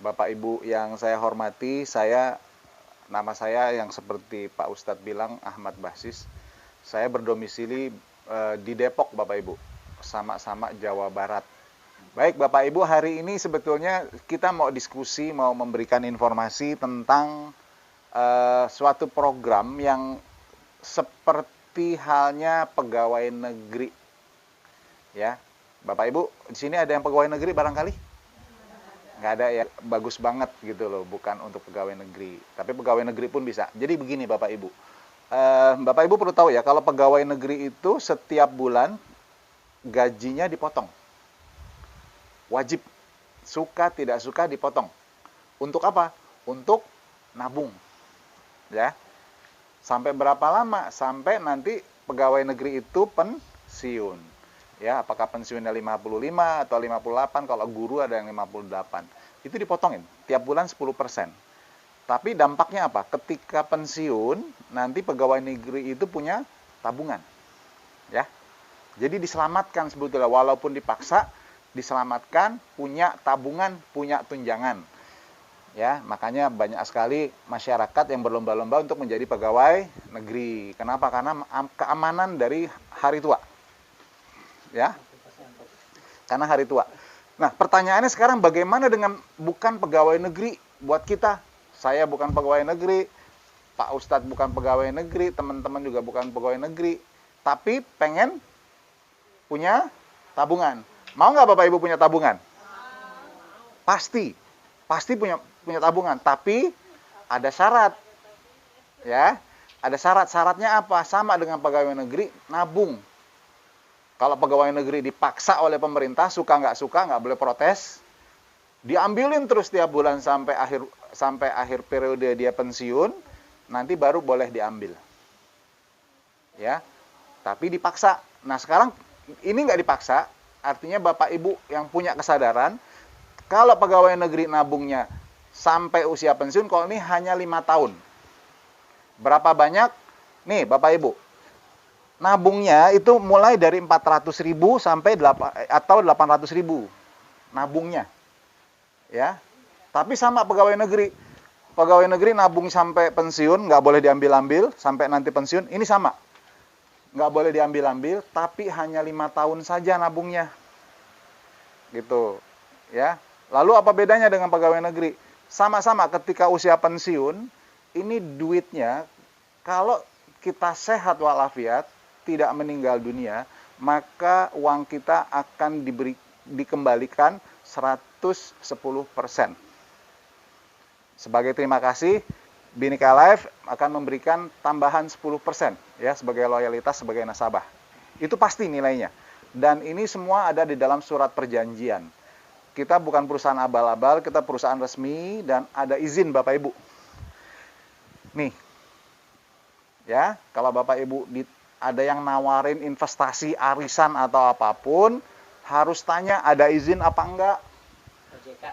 Bapak Ibu yang saya hormati, nama saya yang seperti Pak Ustadz bilang Ahmad Basis. Saya berdomisili di Depok, Bapak Ibu, sama-sama Jawa Barat. Baik Bapak Ibu, hari ini sebetulnya kita mau diskusi, mau memberikan informasi tentang suatu program yang seperti halnya pegawai negeri. Ya, Bapak Ibu, di sini ada yang pegawai negeri barangkali? Nggak ada ya, bagus banget gitu loh, bukan untuk pegawai negeri. Tapi pegawai negeri pun bisa. Jadi begini Bapak Ibu, Bapak Ibu perlu tahu ya, kalau pegawai negeri itu setiap bulan gajinya dipotong. Wajib, suka tidak suka dipotong. Untuk apa? Untuk nabung. Ya. Sampai berapa lama? Sampai nanti pegawai negeri itu pensiun. Ya, apakah pensiunnya 55 atau 58, kalau guru ada yang 58. Itu dipotongin tiap bulan 10%. Tapi dampaknya apa? Ketika pensiun, nanti pegawai negeri itu punya tabungan. Ya. Jadi diselamatkan sebetulnya, walaupun dipaksa, diselamatkan, punya tabungan, punya tunjangan. Ya, makanya banyak sekali masyarakat yang berlomba-lomba untuk menjadi pegawai negeri. Kenapa? Karena keamanan dari hari tua. Ya, karena hari tua. Nah, pertanyaannya sekarang bagaimana dengan bukan pegawai negeri buat kita? Saya bukan pegawai negeri, Pak Ustadz bukan pegawai negeri, teman-teman juga bukan pegawai negeri, tapi pengen punya tabungan. Mau nggak Bapak Ibu punya tabungan? Pasti punya tabungan, tapi ada syarat. Ya, ada syarat. Syaratnya apa? Sama dengan pegawai negeri, nabung. Kalau pegawai negeri dipaksa oleh pemerintah, suka nggak boleh protes, diambilin terus tiap bulan sampai akhir periode dia pensiun, nanti baru boleh diambil. Ya, tapi dipaksa. Nah sekarang ini nggak dipaksa, artinya Bapak Ibu yang punya kesadaran, kalau pegawai negeri nabungnya sampai usia pensiun, kalau ini hanya 5 tahun. Berapa banyak? Nih Bapak Ibu, nabungnya itu mulai dari 400.000 sampai 800.000 nabungnya. Ya. Tapi sama pegawai negeri. Pegawai negeri nabung sampai pensiun, nggak boleh diambil-ambil, sampai nanti pensiun, ini sama. Nggak boleh diambil-ambil, tapi hanya 5 tahun saja nabungnya. Gitu. Ya. Lalu apa bedanya dengan pegawai negeri? Sama-sama ketika usia pensiun, ini duitnya, kalau kita sehat walafiat, tidak meninggal dunia, maka uang kita akan dikembalikan 110%. Sebagai terima kasih, Bhinneka Life akan memberikan tambahan 10% ya sebagai loyalitas sebagai nasabah. Itu pasti nilainya. Dan ini semua ada di dalam surat perjanjian. Kita bukan perusahaan abal-abal, kita perusahaan resmi dan ada izin Bapak Ibu. Nih. Ya, kalau Bapak Ibu ada yang nawarin investasi arisan atau apapun, harus tanya ada izin apa enggak. OJK.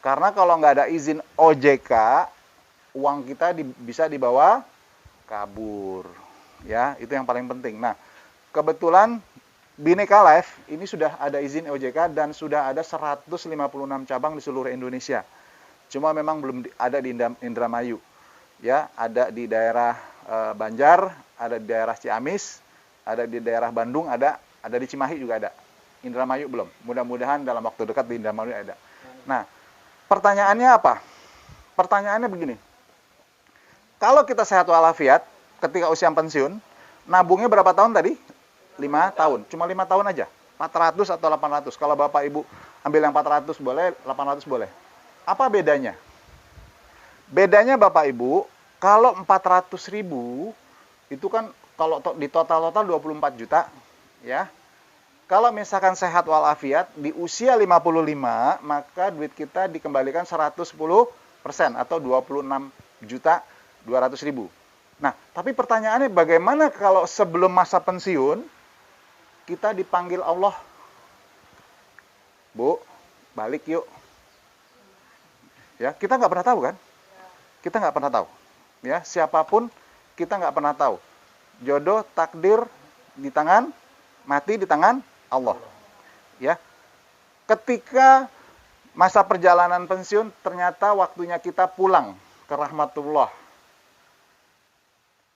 Karena kalau nggak ada izin OJK, uang kita bisa dibawa kabur. Ya, itu yang paling penting. Nah, kebetulan Bhinneka Life ini sudah ada izin OJK dan sudah ada 156 cabang di seluruh Indonesia. Cuma memang belum ada di Indramayu. Ya, ada di daerah Banjar, ada di daerah Ciamis, ada di daerah Bandung, ada di Cimahi juga ada. Indramayu belum. Mudah-mudahan dalam waktu dekat di Indramayu ada. Nah, pertanyaannya apa? Pertanyaannya begini. Kalau kita sehat walafiat, ketika usia pensiun, nabungnya berapa tahun tadi? 5 tahun. Cuma 5 tahun aja. 400 atau 800. Kalau Bapak Ibu ambil yang 400 boleh, 800 boleh. Apa bedanya? Bedanya Bapak Ibu, kalau 400.000 itu kan kalau di total 24 juta, ya. Kalau misalkan sehat walafiat di usia 55, maka duit kita dikembalikan 110% atau 26.200.000. Nah, tapi pertanyaannya bagaimana kalau sebelum masa pensiun kita dipanggil Allah? Bu, balik yuk. Ya, kita nggak pernah tahu kan? Kita nggak pernah tahu. Ya, siapapun kita nggak pernah tahu. Jodoh, takdir di tangan, mati di tangan Allah. Ya. Ketika Masa perjalanan pensiun ternyata waktunya kita pulang ke rahmatullah.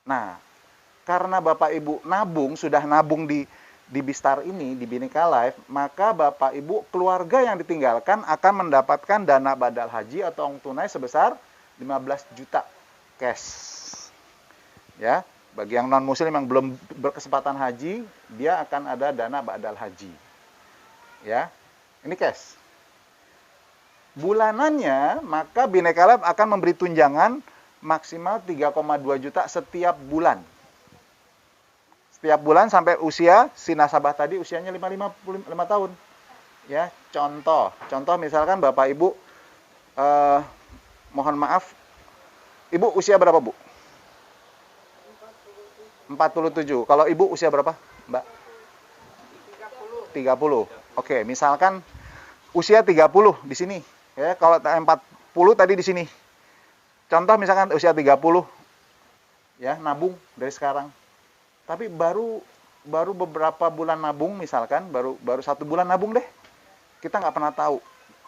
Nah, karena Bapak Ibu nabung, sudah nabung di Bistar ini, di Bhinneka Life, maka Bapak Ibu keluarga yang ditinggalkan akan mendapatkan dana badal haji atau uang tunai sebesar 15 juta cash. Ya, bagi yang non muslim yang belum berkesempatan haji, dia akan ada dana badal haji. Ya. Ini cash. Bulanannya, maka Bhinneka Life akan memberi tunjangan maksimal 3,2 juta setiap bulan. Setiap bulan sampai usia si nasabah tadi usianya 55 tahun. Ya, contoh misalkan Bapak Ibu mohon maaf, Ibu usia berapa, Bu? 47. Kalau Ibu usia berapa, Mbak? 30. Oke, misalkan usia 30 di sini. Ya, kalau 40 tadi di sini. Contoh misalkan usia 30. Ya, nabung dari sekarang. Tapi baru beberapa bulan nabung misalkan, baru 1 bulan nabung deh. Kita nggak pernah tahu.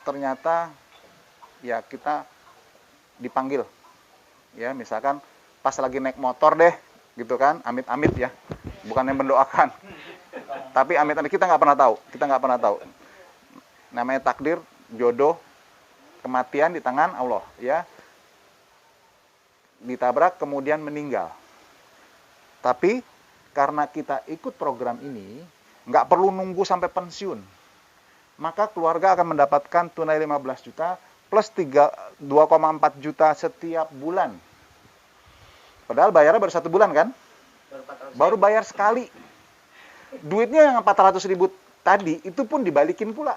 Ternyata ya kita dipanggil. Ya, misalkan pas lagi naik motor deh, gitu kan, amit-amit ya. Bukan yang mendoakan. Tapi amit-amit kita nggak pernah tahu. Namanya takdir, jodoh, kematian di tangan Allah, ya. Ditabrak kemudian meninggal. Tapi karena kita ikut program ini, nggak perlu nunggu sampai pensiun. Maka keluarga akan mendapatkan tunai 15 juta plus 2,4 juta setiap bulan. Padahal bayarnya baru 1 bulan kan? Baru bayar sekali. Duitnya yang 400.000 tadi itu pun dibalikin pula.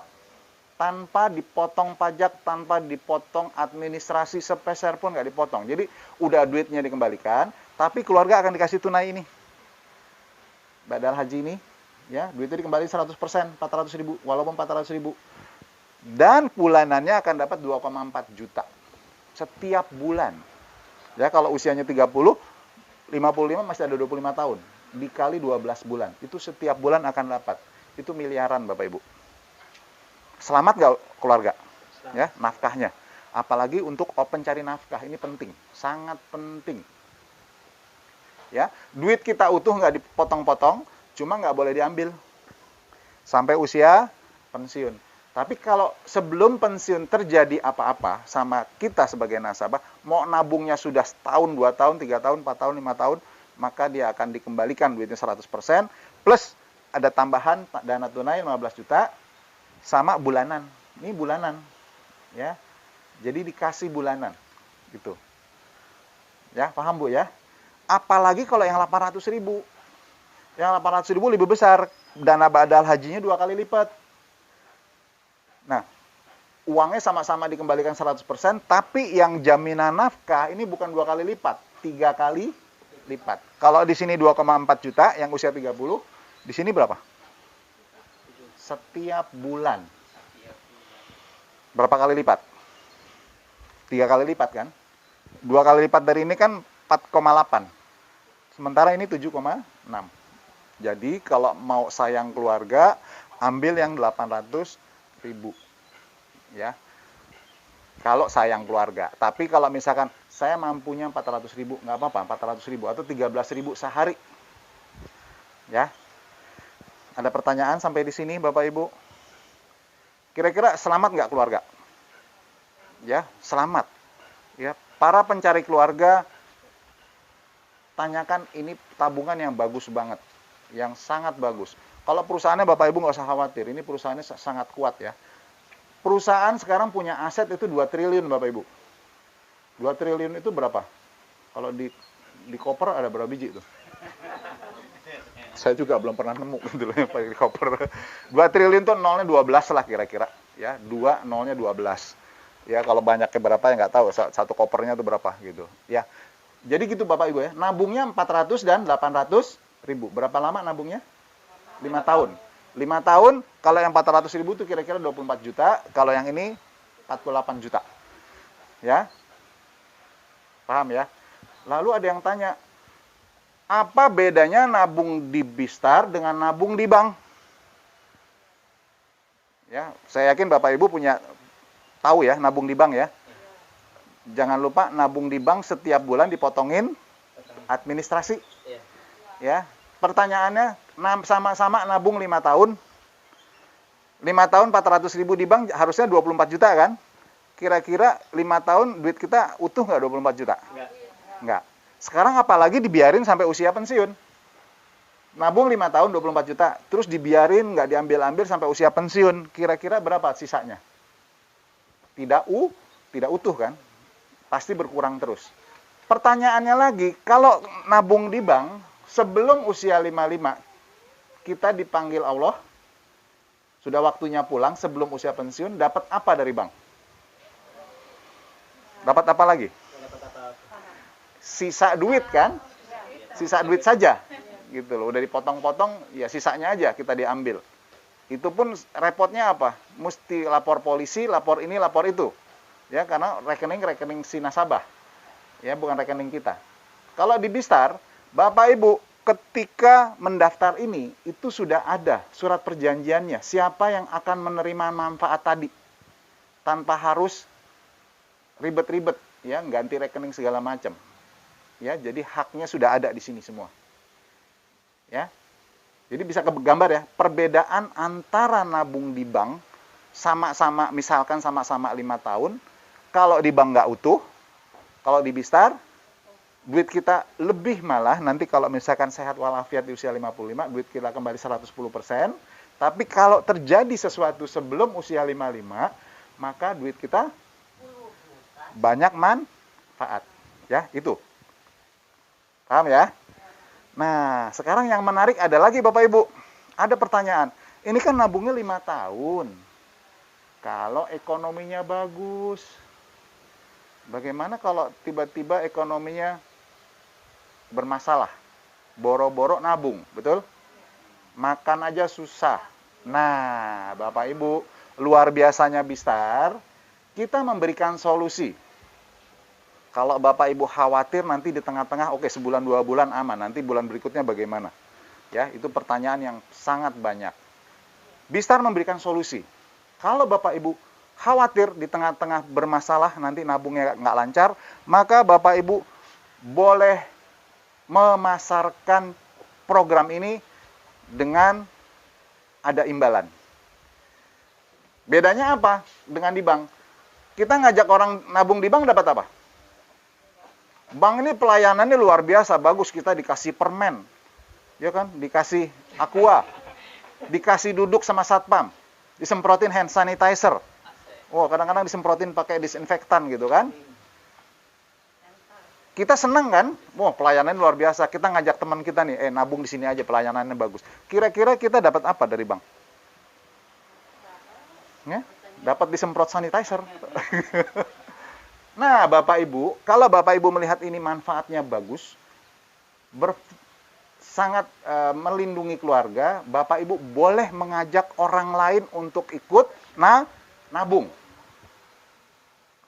Tanpa dipotong pajak, tanpa dipotong administrasi, sepeser pun nggak dipotong. Jadi udah duitnya dikembalikan, tapi keluarga akan dikasih tunai ini. Badal haji ini, ya duitnya dikembali 100%, 400.000, walaupun 400.000. Dan bulanannya akan dapat 2,4 juta setiap bulan. Ya, kalau usianya 30, 55 masih ada 25 tahun. Dikali 12 bulan, itu setiap bulan akan dapat. Itu miliaran Bapak Ibu. Selamat nggak keluarga? Selamat. Ya, nafkahnya. Apalagi untuk pencari nafkah, ini penting, sangat penting. Ya, duit kita utuh nggak dipotong-potong, cuma nggak boleh diambil sampai usia pensiun. Tapi kalau sebelum pensiun terjadi apa-apa sama kita sebagai nasabah, mau nabungnya sudah setahun, 2 tahun, 3 tahun, 4 tahun, 5 tahun, maka dia akan dikembalikan duitnya 100%, plus ada tambahan dana tunai 15 juta, sama bulanan. Ini bulanan. Ya. Jadi dikasih bulanan. Gitu. Ya, paham Bu ya? Apalagi kalau yang 800.000. Yang 800.000 lebih besar. Dana badal hajinya 2 kali lipat. Nah, uangnya sama-sama dikembalikan 100%, tapi yang jaminan nafkah ini bukan 2 kali lipat, 3 kali lipat. Kalau di sini 2,4 juta yang usia 30, di sini berapa? Setiap bulan. Berapa kali lipat? 3 kali lipat kan? 2 kali lipat dari ini kan 4,8. Sementara ini 7,6. Jadi kalau mau sayang keluarga, ambil yang 800.000. Ya. Kalau sayang keluarga. Tapi kalau misalkan saya mampunya 400.000, nggak apa-apa, 400.000 atau 13.000 sehari. Ya. Ada pertanyaan sampai di sini Bapak Ibu? Kira-kira selamat nggak keluarga? Ya, selamat. Ya, para pencari keluarga, tanyakan ini tabungan yang bagus banget, yang sangat bagus. Kalau perusahaannya Bapak Ibu nggak usah khawatir, ini perusahaannya sangat kuat ya. Perusahaan sekarang punya aset itu 2 triliun Bapak Ibu. 2 triliun itu berapa? Kalau di koper ada berapa biji tuh? Saya juga belum pernah nemu gitu loh yang pakai koper. 2 triliun tuh nolnya 12 lah kira-kira. Ya, 2 nolnya 12. Ya, kalau banyaknya berapa ya nggak tahu. Satu kopernya tuh berapa gitu. Ya, jadi gitu Bapak Ibu ya. Nabungnya 400 dan 800.000. Berapa lama nabungnya? 5 tahun. 5 tahun, kalau yang 400.000 itu kira-kira 24 juta. Kalau yang ini 48 juta. Ya. Paham ya? Lalu ada yang tanya, apa bedanya nabung di Bistar dengan nabung di bank? Ya, saya yakin Bapak Ibu punya tahu ya, nabung di bank ya. Jangan lupa nabung di bank setiap bulan dipotongin administrasi. Ya, pertanyaannya sama-sama nabung 5 tahun. 5 tahun 400.000 di bank harusnya 24 juta kan? Kira-kira 5 tahun duit kita utuh nggak 24 juta? Nggak. Sekarang apalagi dibiarin sampai usia pensiun. Nabung 5 tahun 24 juta, terus dibiarin nggak diambil-ambil sampai usia pensiun. Kira-kira berapa sisanya? Tidak utuh kan? Pasti berkurang terus. Pertanyaannya lagi, kalau nabung di bank sebelum usia 55, kita dipanggil Allah, sudah waktunya pulang sebelum usia pensiun, dapat apa dari bank? Dapat apa lagi? Sisa duit kan? Sisa duit saja. Gitu loh, udah dipotong-potong, ya sisanya aja kita diambil. Itu pun repotnya apa? Mesti lapor polisi, lapor ini, lapor itu. Ya, karena rekening si nasabah. Ya, bukan rekening kita. Kalau di Bistar, Bapak Ibu ketika mendaftar ini, itu sudah ada surat perjanjiannya. Siapa yang akan menerima manfaat tadi. Tanpa harus ribet-ribet, ya, ganti rekening segala macam. Ya, jadi haknya sudah ada di sini semua. Ya. Jadi bisa kegambar ya, perbedaan antara nabung di bank sama-sama, misalkan sama-sama 5 tahun, kalau di bank nggak utuh, kalau di Bistar, duit kita lebih malah, nanti kalau misalkan sehat walafiat di usia 55, duit kita kembali 110%, tapi kalau terjadi sesuatu sebelum usia 55, maka duit kita banyak manfaat. Ya, itu. Paham ya? Nah, sekarang yang menarik ada lagi Bapak Ibu. Ada pertanyaan. Ini kan nabungnya 5 tahun. Kalau ekonominya bagus, bagaimana kalau tiba-tiba ekonominya bermasalah? Boro-boro nabung, betul? Makan aja susah. Nah, Bapak Ibu, luar biasanya Bistar, kita memberikan solusi. Kalau Bapak Ibu khawatir nanti di tengah-tengah, oke sebulan 2 bulan aman, nanti bulan berikutnya bagaimana? Ya, itu pertanyaan yang sangat banyak. Bistar memberikan solusi. Kalau Bapak Ibu khawatir di tengah-tengah bermasalah, nanti nabungnya nggak lancar, maka Bapak Ibu boleh memasarkan program ini dengan ada imbalan. Bedanya apa dengan di bank? Kita ngajak orang nabung di bank dapat apa? Bank ini pelayanannya luar biasa, bagus, kita dikasih permen, ya kan, dikasih aqua, dikasih duduk sama satpam, disemprotin hand sanitizer, kadang-kadang disemprotin pakai disinfektan gitu kan. Kita senang kan, pelayanannya luar biasa, kita ngajak teman kita nih, nabung di sini aja, pelayanannya bagus. Kira-kira kita dapat apa dari bank? Ya, dapat disemprot sanitizer. Nah, Bapak Ibu, kalau Bapak Ibu melihat ini manfaatnya bagus, sangat melindungi keluarga, Bapak Ibu boleh mengajak orang lain untuk ikut nabung.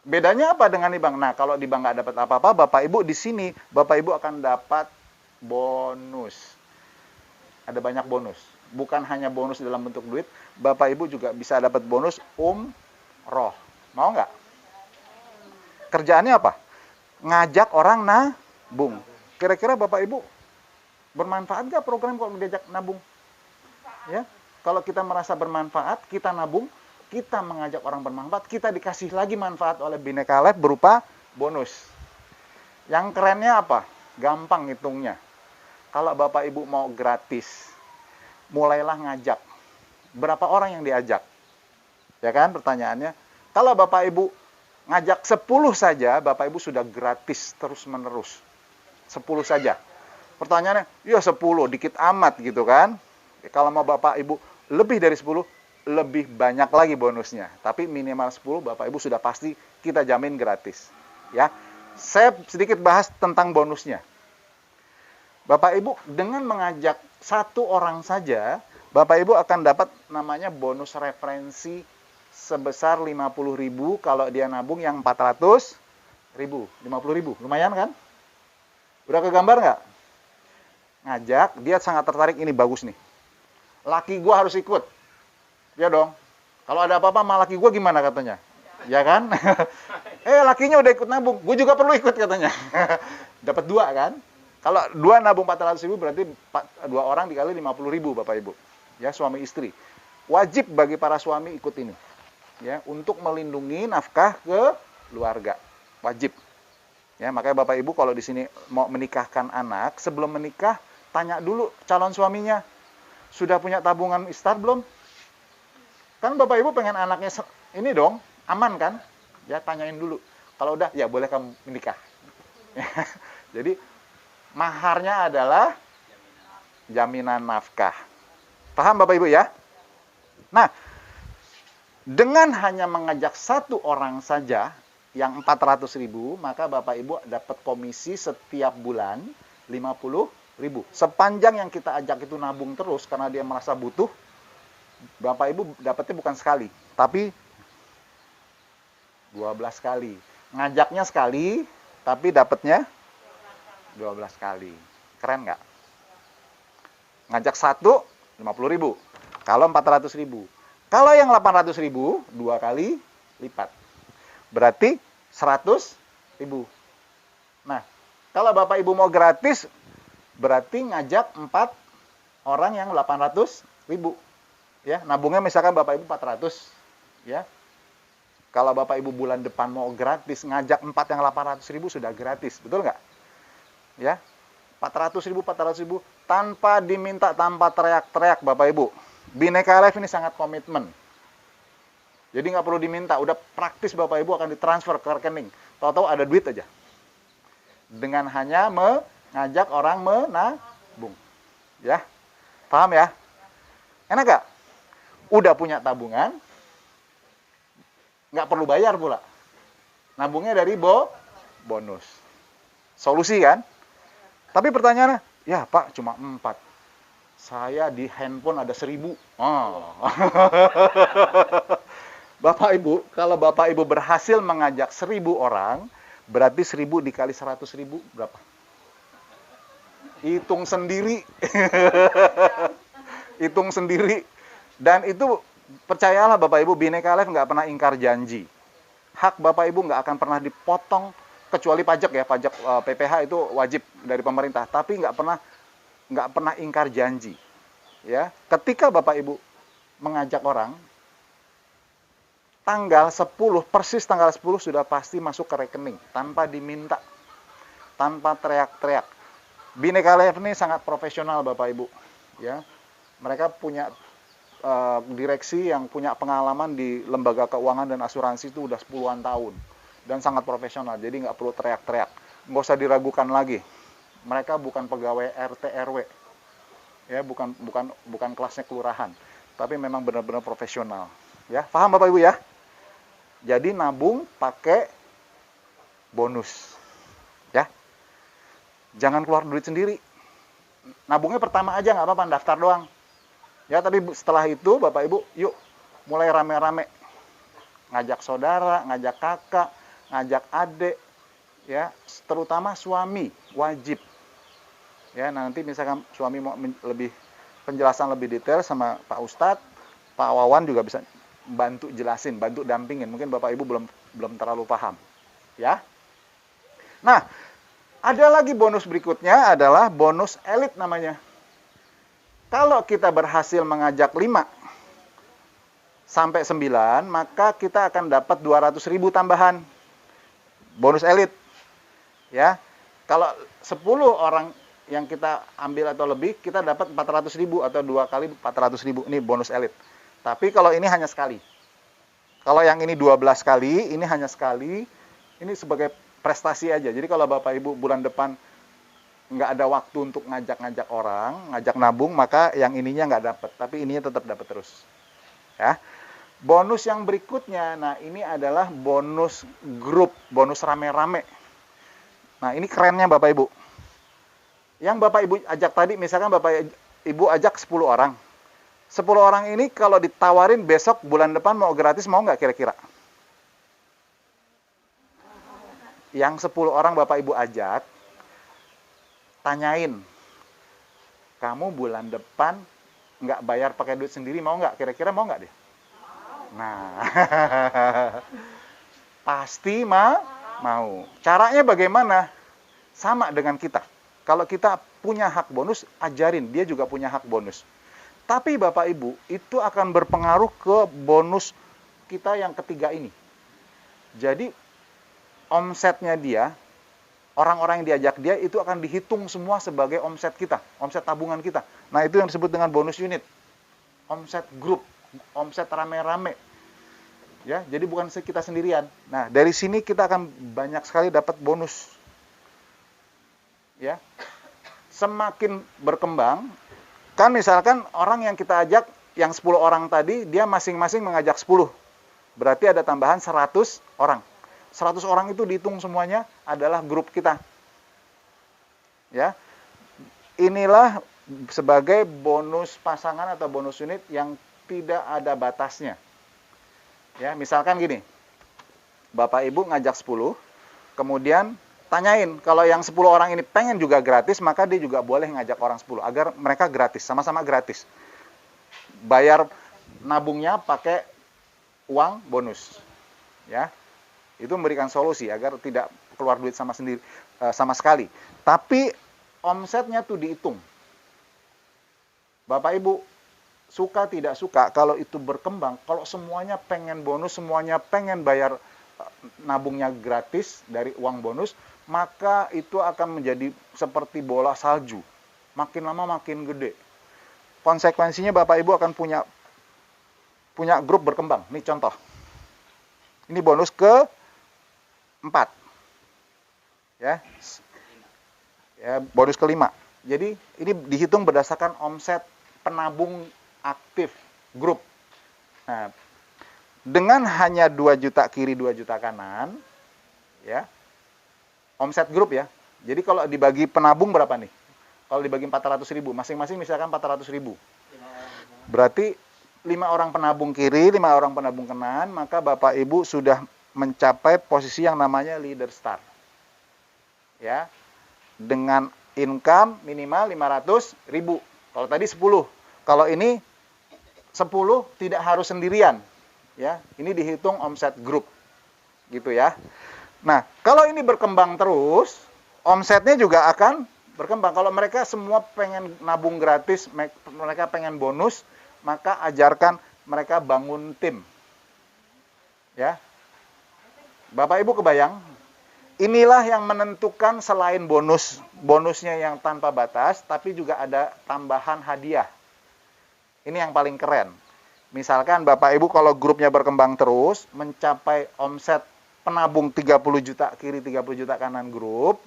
Bedanya apa dengan di bank? Nah, kalau di bank nggak dapat apa-apa, Bapak Ibu di sini, Bapak Ibu akan dapat bonus. Ada banyak bonus. Bukan hanya bonus dalam bentuk duit, Bapak Ibu juga bisa dapat bonus umroh. Mau nggak? Kerjaannya apa? Ngajak orang nabung. Kira-kira Bapak Ibu bermanfaat nggak program kalau diajak nabung? Ya, kalau kita merasa bermanfaat, kita nabung, kita mengajak orang bermanfaat, kita dikasih lagi manfaat oleh Bhinneka Life berupa bonus. Yang kerennya apa? Gampang ngitungnya. Kalau Bapak Ibu mau gratis, mulailah ngajak. Berapa orang yang diajak? Ya kan pertanyaannya? Kalau Bapak Ibu ngajak 10 saja, Bapak Ibu sudah gratis terus-menerus. 10 saja. Pertanyaannya, ya 10, dikit amat gitu kan. Kalau mau Bapak Ibu lebih dari 10, lebih banyak lagi bonusnya. Tapi minimal 10, Bapak Ibu sudah pasti kita jamin gratis. Ya, saya sedikit bahas tentang bonusnya. Bapak Ibu dengan mengajak 1 orang saja, Bapak Ibu akan dapat namanya bonus referensi sebesar 50.000 kalau dia nabung yang 400.000. 50.000, lumayan kan? Udah kegambar nggak? Ngajak, dia sangat tertarik, ini bagus nih. Laki gua harus ikut. Ya dong. Kalau ada apa-apa sama laki gua gimana katanya? Ya kan? Lakinya udah ikut nabung, gue juga perlu ikut katanya. Dapat 2 kan? Kalau 2 nabung 400.000 berarti 2 orang dikali 50.000 Bapak Ibu. Ya, suami istri. Wajib bagi para suami ikut ini. Ya, untuk melindungi nafkah keluarga. Wajib. Ya, makanya Bapak Ibu kalau di sini mau menikahkan anak, sebelum menikah tanya dulu calon suaminya, sudah punya tabungan istar belum? Kan Bapak Ibu pengen anaknya ini dong, aman kan? Ya, tanyain dulu. Kalau udah, ya boleh kamu menikah. Jadi, maharnya adalah jaminan nafkah. Paham Bapak Ibu ya? Nah, dengan hanya mengajak 1 orang saja, yang 400.000, maka Bapak Ibu dapat komisi setiap bulan 50.000. Sepanjang yang kita ajak itu nabung terus, karena dia merasa butuh, Bapak Ibu dapatnya bukan sekali, tapi 12 kali. Ngajaknya sekali, tapi dapatnya 12 kali. Keren nggak? Ngajak 1, 50.000. Kalau 400.000. Kalau yang 800.000, 2 kali lipat. Berarti 100.000. Nah, kalau Bapak Ibu mau gratis, berarti ngajak 4 orang yang 800.000. Ya, nabungnya misalkan Bapak Ibu 400. Ya. Kalau Bapak Ibu bulan depan mau gratis, ngajak 4 yang 800.000 sudah gratis. Betul nggak? Ya. 400.000 tanpa diminta, tanpa teriak-teriak Bapak Ibu. Bhinneka Life ini sangat komitmen. Jadi nggak perlu diminta, udah praktis Bapak Ibu akan ditransfer ke rekening. Tahu-tahu ada duit aja. Dengan hanya mengajak orang menabung. Ya. Paham ya? Enak nggak? Udah punya tabungan, nggak perlu bayar pula. Nabungnya dari bonus. Solusi kan? Tapi pertanyaannya, ya Pak cuma 4. Saya di handphone ada 1.000. Oh. Bapak Ibu, kalau Bapak Ibu berhasil mengajak 1.000 orang, berarti 1.000 dikali 100.000 berapa? Hitung sendiri. Hitung sendiri. Dan itu percayalah Bapak Ibu, Bhinneka Life nggak pernah ingkar janji. Hak Bapak Ibu nggak akan pernah dipotong, kecuali pajak ya, pajak PPh itu wajib dari pemerintah. Tapi nggak pernah ingkar janji. Ya, ketika Bapak Ibu mengajak orang, tanggal 10, persis tanggal 10 sudah pasti masuk ke rekening, tanpa diminta, tanpa teriak-teriak. Bhinneka Life ini sangat profesional Bapak Ibu. Ya, mereka punya direksi yang punya pengalaman di lembaga keuangan dan asuransi itu udah 10-an tahun. Dan sangat profesional, jadi nggak perlu teriak-teriak. Nggak usah diragukan lagi. Mereka bukan pegawai RT RW. Ya, bukan kelasnya kelurahan. Tapi memang benar-benar profesional. Ya, paham Bapak Ibu ya? Jadi nabung pakai bonus. Ya. Jangan keluar duit sendiri. Nabungnya pertama aja nggak apa-apa, daftar doang. Ya, tapi setelah itu Bapak Ibu, yuk mulai rame-rame. Ngajak saudara, ngajak kakak, ngajak adik, ya, terutama suami, wajib. Ya, nanti misalkan suami mau penjelasan lebih detail sama Pak Ustadz, Pak Wawan juga bisa bantu jelasin, bantu dampingin. Mungkin Bapak Ibu belum terlalu paham. Ya. Nah, ada lagi bonus berikutnya adalah bonus elit namanya. Kalau kita berhasil mengajak 5 sampai 9, maka kita akan dapat 200.000 tambahan. Bonus elit. Ya. Kalau 10 orang yang kita ambil atau lebih, kita dapat 400.000 atau 2 kali 400.000. Ini bonus elit. Tapi kalau ini hanya sekali. Kalau yang ini 12 kali, ini hanya sekali. Ini sebagai prestasi aja. Jadi kalau Bapak Ibu bulan depan nggak ada waktu untuk ngajak-ngajak orang, ngajak nabung, maka yang ininya nggak dapat, tapi ininya tetap dapat terus. Ya. Bonus yang berikutnya, nah ini adalah bonus grup, bonus rame-rame. Nah ini kerennya Bapak Ibu. Yang Bapak Ibu ajak tadi, misalkan Bapak Ibu ajak 10 orang. 10 orang ini kalau ditawarin besok bulan depan mau gratis, mau nggak kira-kira? Yang 10 orang Bapak Ibu ajak, tanyain, kamu bulan depan nggak bayar pakai duit sendiri, mau nggak? Kira-kira mau nggak deh? Nah, Pasti mau. Caranya bagaimana? Sama dengan kita. Kalau kita punya hak bonus, ajarin dia juga punya hak bonus. Tapi Bapak Ibu, itu akan berpengaruh ke bonus kita yang ketiga ini. Jadi omsetnya dia, orang-orang yang diajak dia itu akan dihitung semua sebagai omset kita, omset tabungan kita. Nah, itu yang disebut dengan bonus unit. Omset grup, omset rame-rame. Ya, jadi bukan kita sendirian. Nah, dari sini kita akan banyak sekali dapat bonus. Ya. Semakin berkembang, kan misalkan orang yang kita ajak, yang 10 orang tadi, dia masing-masing mengajak 10. Berarti ada tambahan 100 orang. 100 orang itu dihitung semuanya adalah grup kita. Ya. Inilah sebagai bonus pasangan atau bonus unit yang tidak ada batasnya. Ya, misalkan gini. Bapak Ibu ngajak 10, kemudian tanyain, kalau yang 10 orang ini pengen juga gratis, maka dia juga boleh ngajak orang 10, agar mereka gratis, sama-sama gratis. Bayar nabungnya pakai uang bonus. Ya. Itu memberikan solusi agar tidak keluar duit sama sekali. Tapi omsetnya tuh dihitung. Bapak Ibu, suka tidak suka, kalau itu berkembang, kalau semuanya pengen bonus, semuanya pengen bayar nabungnya gratis dari uang bonus, maka itu akan menjadi seperti bola salju. Makin lama makin gede. Konsekuensinya Bapak Ibu akan punya grup berkembang. Ini contoh. Ini bonus ke-4. Ya. Ya, bonus ke-5. Jadi ini dihitung berdasarkan omset penabung aktif grup. Nah, dengan hanya 2 juta kiri 2 juta kanan, ya, omset grup ya. Jadi kalau dibagi penabung berapa nih? Kalau dibagi 400.000, masing-masing misalkan 400.000. Berarti 5 orang penabung kiri, 5 orang penabung kanan, maka Bapak Ibu sudah mencapai posisi yang namanya leader star. Ya. Dengan income minimal 500.000. Kalau tadi 10. Kalau ini 10 tidak harus sendirian. Ya, ini dihitung omset grup. Gitu ya. Nah, kalau ini berkembang terus, omsetnya juga akan berkembang. Kalau mereka semua pengen nabung gratis, mereka pengen bonus, maka ajarkan mereka bangun tim. Ya. Bapak Ibu kebayang? Inilah yang menentukan selain bonusnya yang tanpa batas, tapi juga ada tambahan hadiah. Ini yang paling keren. Misalkan Bapak Ibu kalau grupnya berkembang terus, mencapai omset penabung 30 juta kiri 30 juta kanan grup,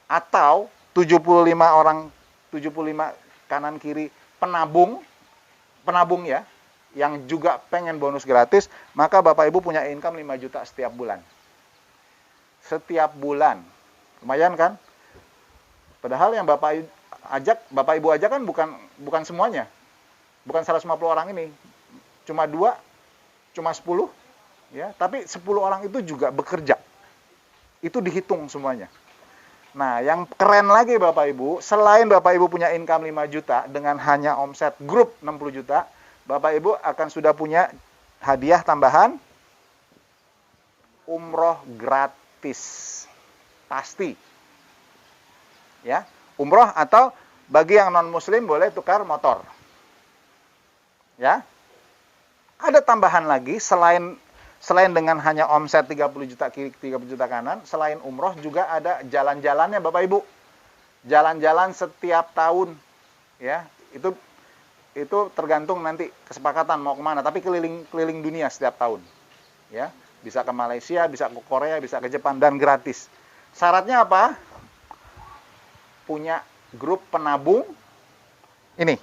atau 75 kanan kiri penabung ya, yang juga pengen bonus gratis, maka Bapak Ibu punya income 5 juta setiap bulan. Setiap bulan. Lumayan kan? Padahal yang Bapak Ibu ajak kan bukan semuanya. Bukan 150 orang ini. Cuma 2, cuma 10, ya, tapi 10 orang itu juga bekerja. Itu dihitung semuanya. Nah, yang keren lagi Bapak Ibu, selain Bapak Ibu punya income 5 juta dengan hanya omset grup 60 juta, Bapak Ibu akan sudah punya hadiah tambahan umroh gratis. Pasti. Ya, umroh atau bagi yang non-muslim boleh tukar motor. Ya. Ada tambahan lagi selain dengan hanya omset 30 juta kiri 30 juta kanan, selain umroh juga ada jalan-jalannya Bapak Ibu. Jalan-jalan setiap tahun. Ya, itu tergantung nanti kesepakatan mau kemana, tapi keliling dunia setiap tahun. Ya, bisa ke Malaysia, bisa ke Korea, bisa ke Jepang, dan gratis. Syaratnya apa? Punya grup penabung ini.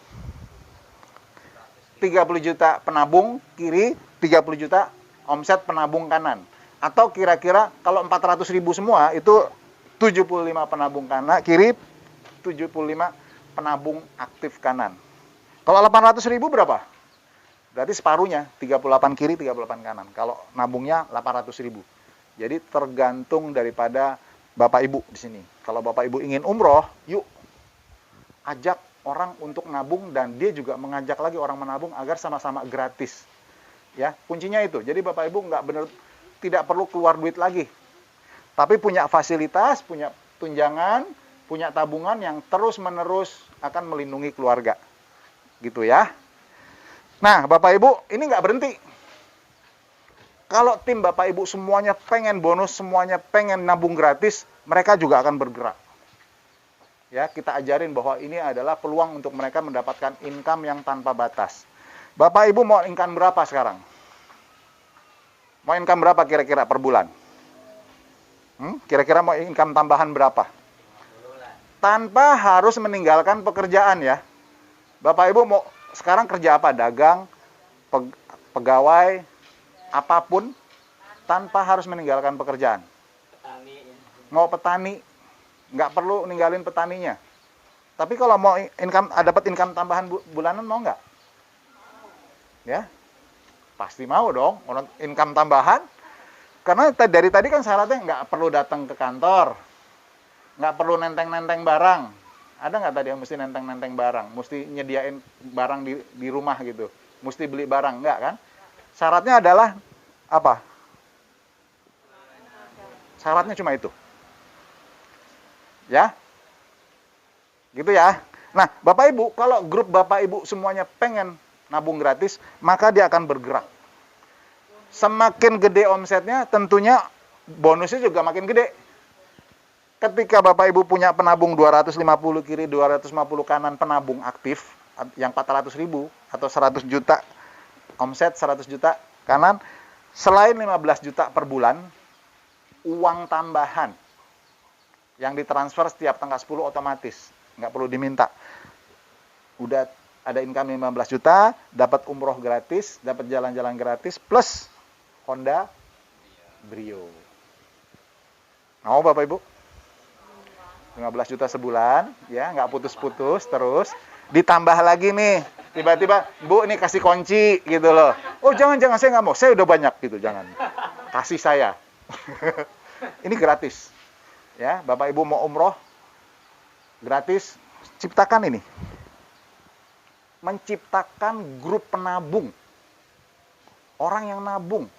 30 juta penabung kiri, 30 juta omset penabung kanan. Atau kira-kira kalau 400.000 semua, itu 75 penabung kanan kiri, 75 penabung aktif kanan. Kalau 800.000 berapa? Berarti separuhnya, 38 kiri, 38 kanan. Kalau nabungnya 800.000. Jadi tergantung daripada Bapak Ibu di sini. Kalau Bapak Ibu ingin umroh, yuk ajak orang untuk nabung, dan dia juga mengajak lagi orang menabung agar sama-sama gratis. Ya, kuncinya itu. Jadi Bapak Ibu nggak benar tidak perlu keluar duit lagi. Tapi punya fasilitas, punya tunjangan, punya tabungan yang terus-menerus akan melindungi keluarga. Gitu ya. Nah, Bapak Ibu, ini nggak berhenti. Kalau tim Bapak Ibu semuanya pengen bonus, semuanya pengen nabung gratis, mereka juga akan bergerak. Ya, kita ajarin bahwa ini adalah peluang untuk mereka mendapatkan income yang tanpa batas. Bapak Ibu mau income berapa sekarang? Mau income berapa kira-kira per bulan? Kira-kira mau income tambahan berapa? Tanpa harus meninggalkan pekerjaan ya. Bapak Ibu mau sekarang kerja apa? Dagang, pegawai, apapun, tanpa harus meninggalkan pekerjaan. Mau petani, nggak perlu ninggalin petaninya. Tapi kalau mau dapat income tambahan bulanan, mau nggak? Ya, pasti mau dong, income tambahan. Karena dari tadi kan syaratnya nggak perlu datang ke kantor, nggak perlu nenteng-nenteng barang. Ada nggak tadi yang mesti nenteng-nenteng barang, mesti nyediain barang di rumah gitu, mesti beli barang, nggak kan? Syaratnya adalah apa? Syaratnya cuma itu. Ya, gitu ya. Nah, Bapak Ibu, kalau grup Bapak Ibu semuanya pengen nabung gratis, maka dia akan bergerak. Semakin gede omsetnya, tentunya bonusnya juga makin gede. Ketika Bapak Ibu punya penabung 250 kiri, 250 kanan penabung aktif, yang 400.000 atau 100 juta, omset 100 juta kanan, selain 15 juta per bulan, uang tambahan yang ditransfer setiap tanggal 10 otomatis, nggak perlu diminta. Udah ada income 15 juta, dapat umroh gratis, dapat jalan-jalan gratis, plus Honda Brio. Mau Bapak Ibu? 15 juta sebulan, ya, nggak putus-putus terus. Ditambah lagi nih, tiba-tiba, Bu, ini kasih kunci, gitu loh. Oh, jangan, saya nggak mau, saya udah banyak, gitu, jangan. Kasih saya. Ini gratis. Ya, Bapak Ibu mau umroh, gratis, ciptakan ini. Menciptakan grup penabung. Orang yang nabung.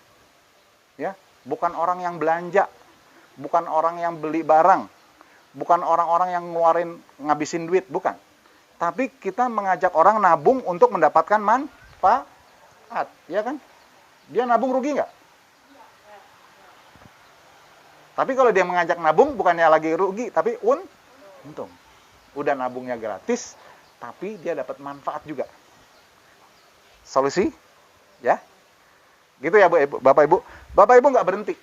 Ya, bukan orang yang belanja, bukan orang yang beli barang, bukan orang-orang yang ngeluarin ngabisin duit, bukan. Tapi kita mengajak orang nabung untuk mendapatkan manfaat, ya kan? Dia nabung rugi nggak? Tapi kalau dia mengajak nabung, bukannya lagi rugi, tapi untung. Udah nabungnya gratis, tapi dia dapat manfaat juga. Solusi, ya? Gitu ya, Bapak Ibu. Bapak Ibu nggak berhenti.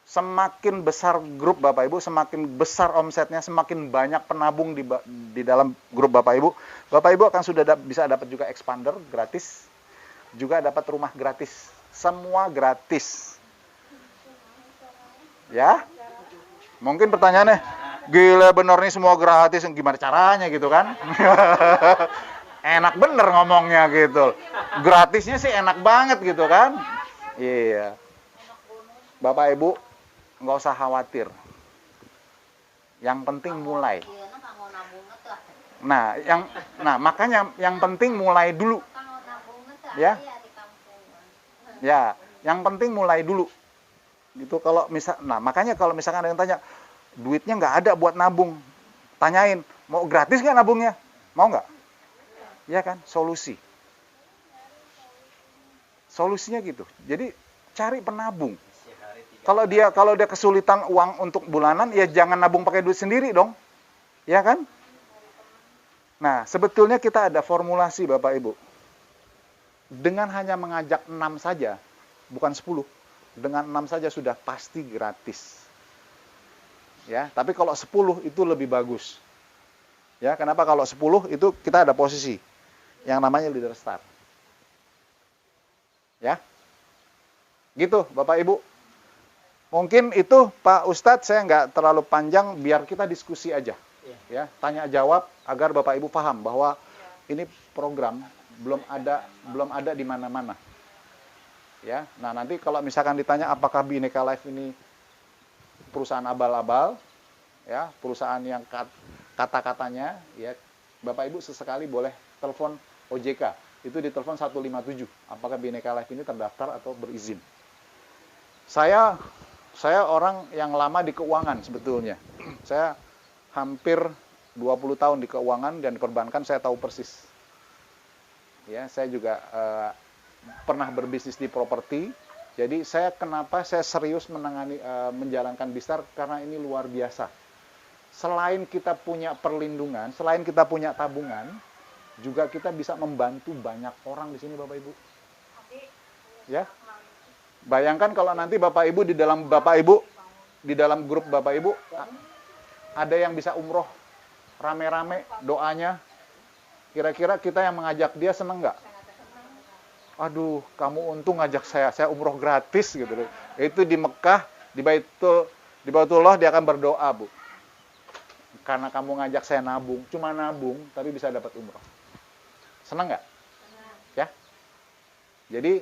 Semakin besar grup Bapak Ibu, semakin besar omsetnya, semakin banyak penabung di dalam grup Bapak Ibu. Bapak Ibu akan bisa dapat juga expander gratis, juga dapat rumah gratis. Semua gratis. Ya? Mungkin pertanyaannya, gila bener nih semua gratis, gimana caranya gitu kan? Enak bener ngomongnya gitu. Gratisnya sih enak banget gitu kan? Iya. Bapak Ibu, nggak usah khawatir. Yang penting mulai. Nah, makanya yang penting mulai dulu. Ya. Ya, yang penting mulai dulu. Gitu makanya kalau misalkan ada yang tanya, duitnya nggak ada buat nabung. Tanyain, mau gratis nggak nabungnya? Mau nggak? Ya kan, solusi. Solusinya gitu. Jadi cari penabung. Kalau dia kesulitan uang untuk bulanan, ya jangan nabung pakai duit sendiri dong. Ya kan? Nah, sebetulnya kita ada formulasi Bapak Ibu. Dengan hanya mengajak 6 saja, bukan 10. Dengan 6 saja sudah pasti gratis. Ya, tapi kalau 10 itu lebih bagus. Ya, kenapa? Kalau 10 itu kita ada posisi yang namanya leader start. Ya. Gitu, Bapak Ibu. Mungkin itu Pak Ustadz, saya nggak terlalu panjang, biar kita diskusi aja. Ya, tanya jawab agar Bapak Ibu paham bahwa ini program belum ada di mana-mana. Ya. Nah, nanti kalau misalkan ditanya apakah Bhinneka Life ini perusahaan abal-abal, ya, perusahaan yang kata-katanya, ya, Bapak Ibu sesekali boleh telepon OJK. Itu di telepon 157. Apakah Bhinneka Life ini terdaftar atau berizin? Saya orang yang lama di keuangan sebetulnya. Saya hampir 20 tahun di keuangan dan di perbankan, saya tahu persis. Ya, saya juga pernah berbisnis di properti. Jadi kenapa saya serius menjalankan Bistar, karena ini luar biasa. Selain kita punya perlindungan, selain kita punya tabungan, juga kita bisa membantu banyak orang di sini, Bapak Ibu. Ya. Bayangkan kalau nanti Bapak Ibu di dalam grup Bapak Ibu ada yang bisa umroh rame-rame doanya. Kira-kira kita yang mengajak dia seneng nggak? Aduh, kamu untung ngajak saya umroh gratis gitu loh. Itu di Mekah, di Baitullah dia akan berdoa, Bu. Karena kamu ngajak saya nabung, cuma nabung tapi bisa dapat umroh. Senang nggak? Ya. Jadi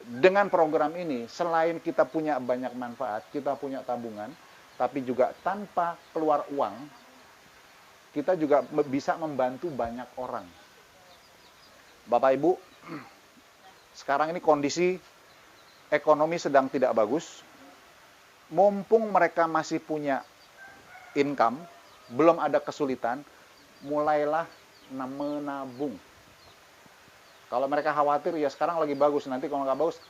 dengan program ini, selain kita punya banyak manfaat, kita punya tabungan, tapi juga tanpa keluar uang, kita juga bisa membantu banyak orang. Bapak Ibu, sekarang ini kondisi ekonomi sedang tidak bagus. Mumpung mereka masih punya income, belum ada kesulitan, mulailah menabung. Kalau mereka khawatir, ya sekarang lagi bagus, nanti kalau nggak bagus,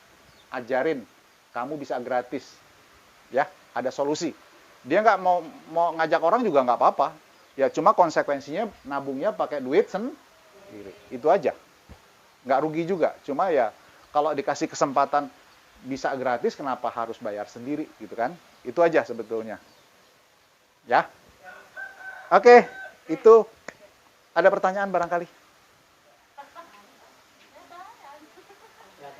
ajarin, kamu bisa gratis. Ya, ada solusi. Dia nggak mau ngajak orang juga nggak apa-apa. Ya cuma konsekuensinya nabungnya pakai duit sendiri. Itu aja. Nggak rugi juga. Cuma ya kalau dikasih kesempatan bisa gratis, kenapa harus bayar sendiri gitu kan? Itu aja sebetulnya. Ya. Oke, itu ada pertanyaan barangkali?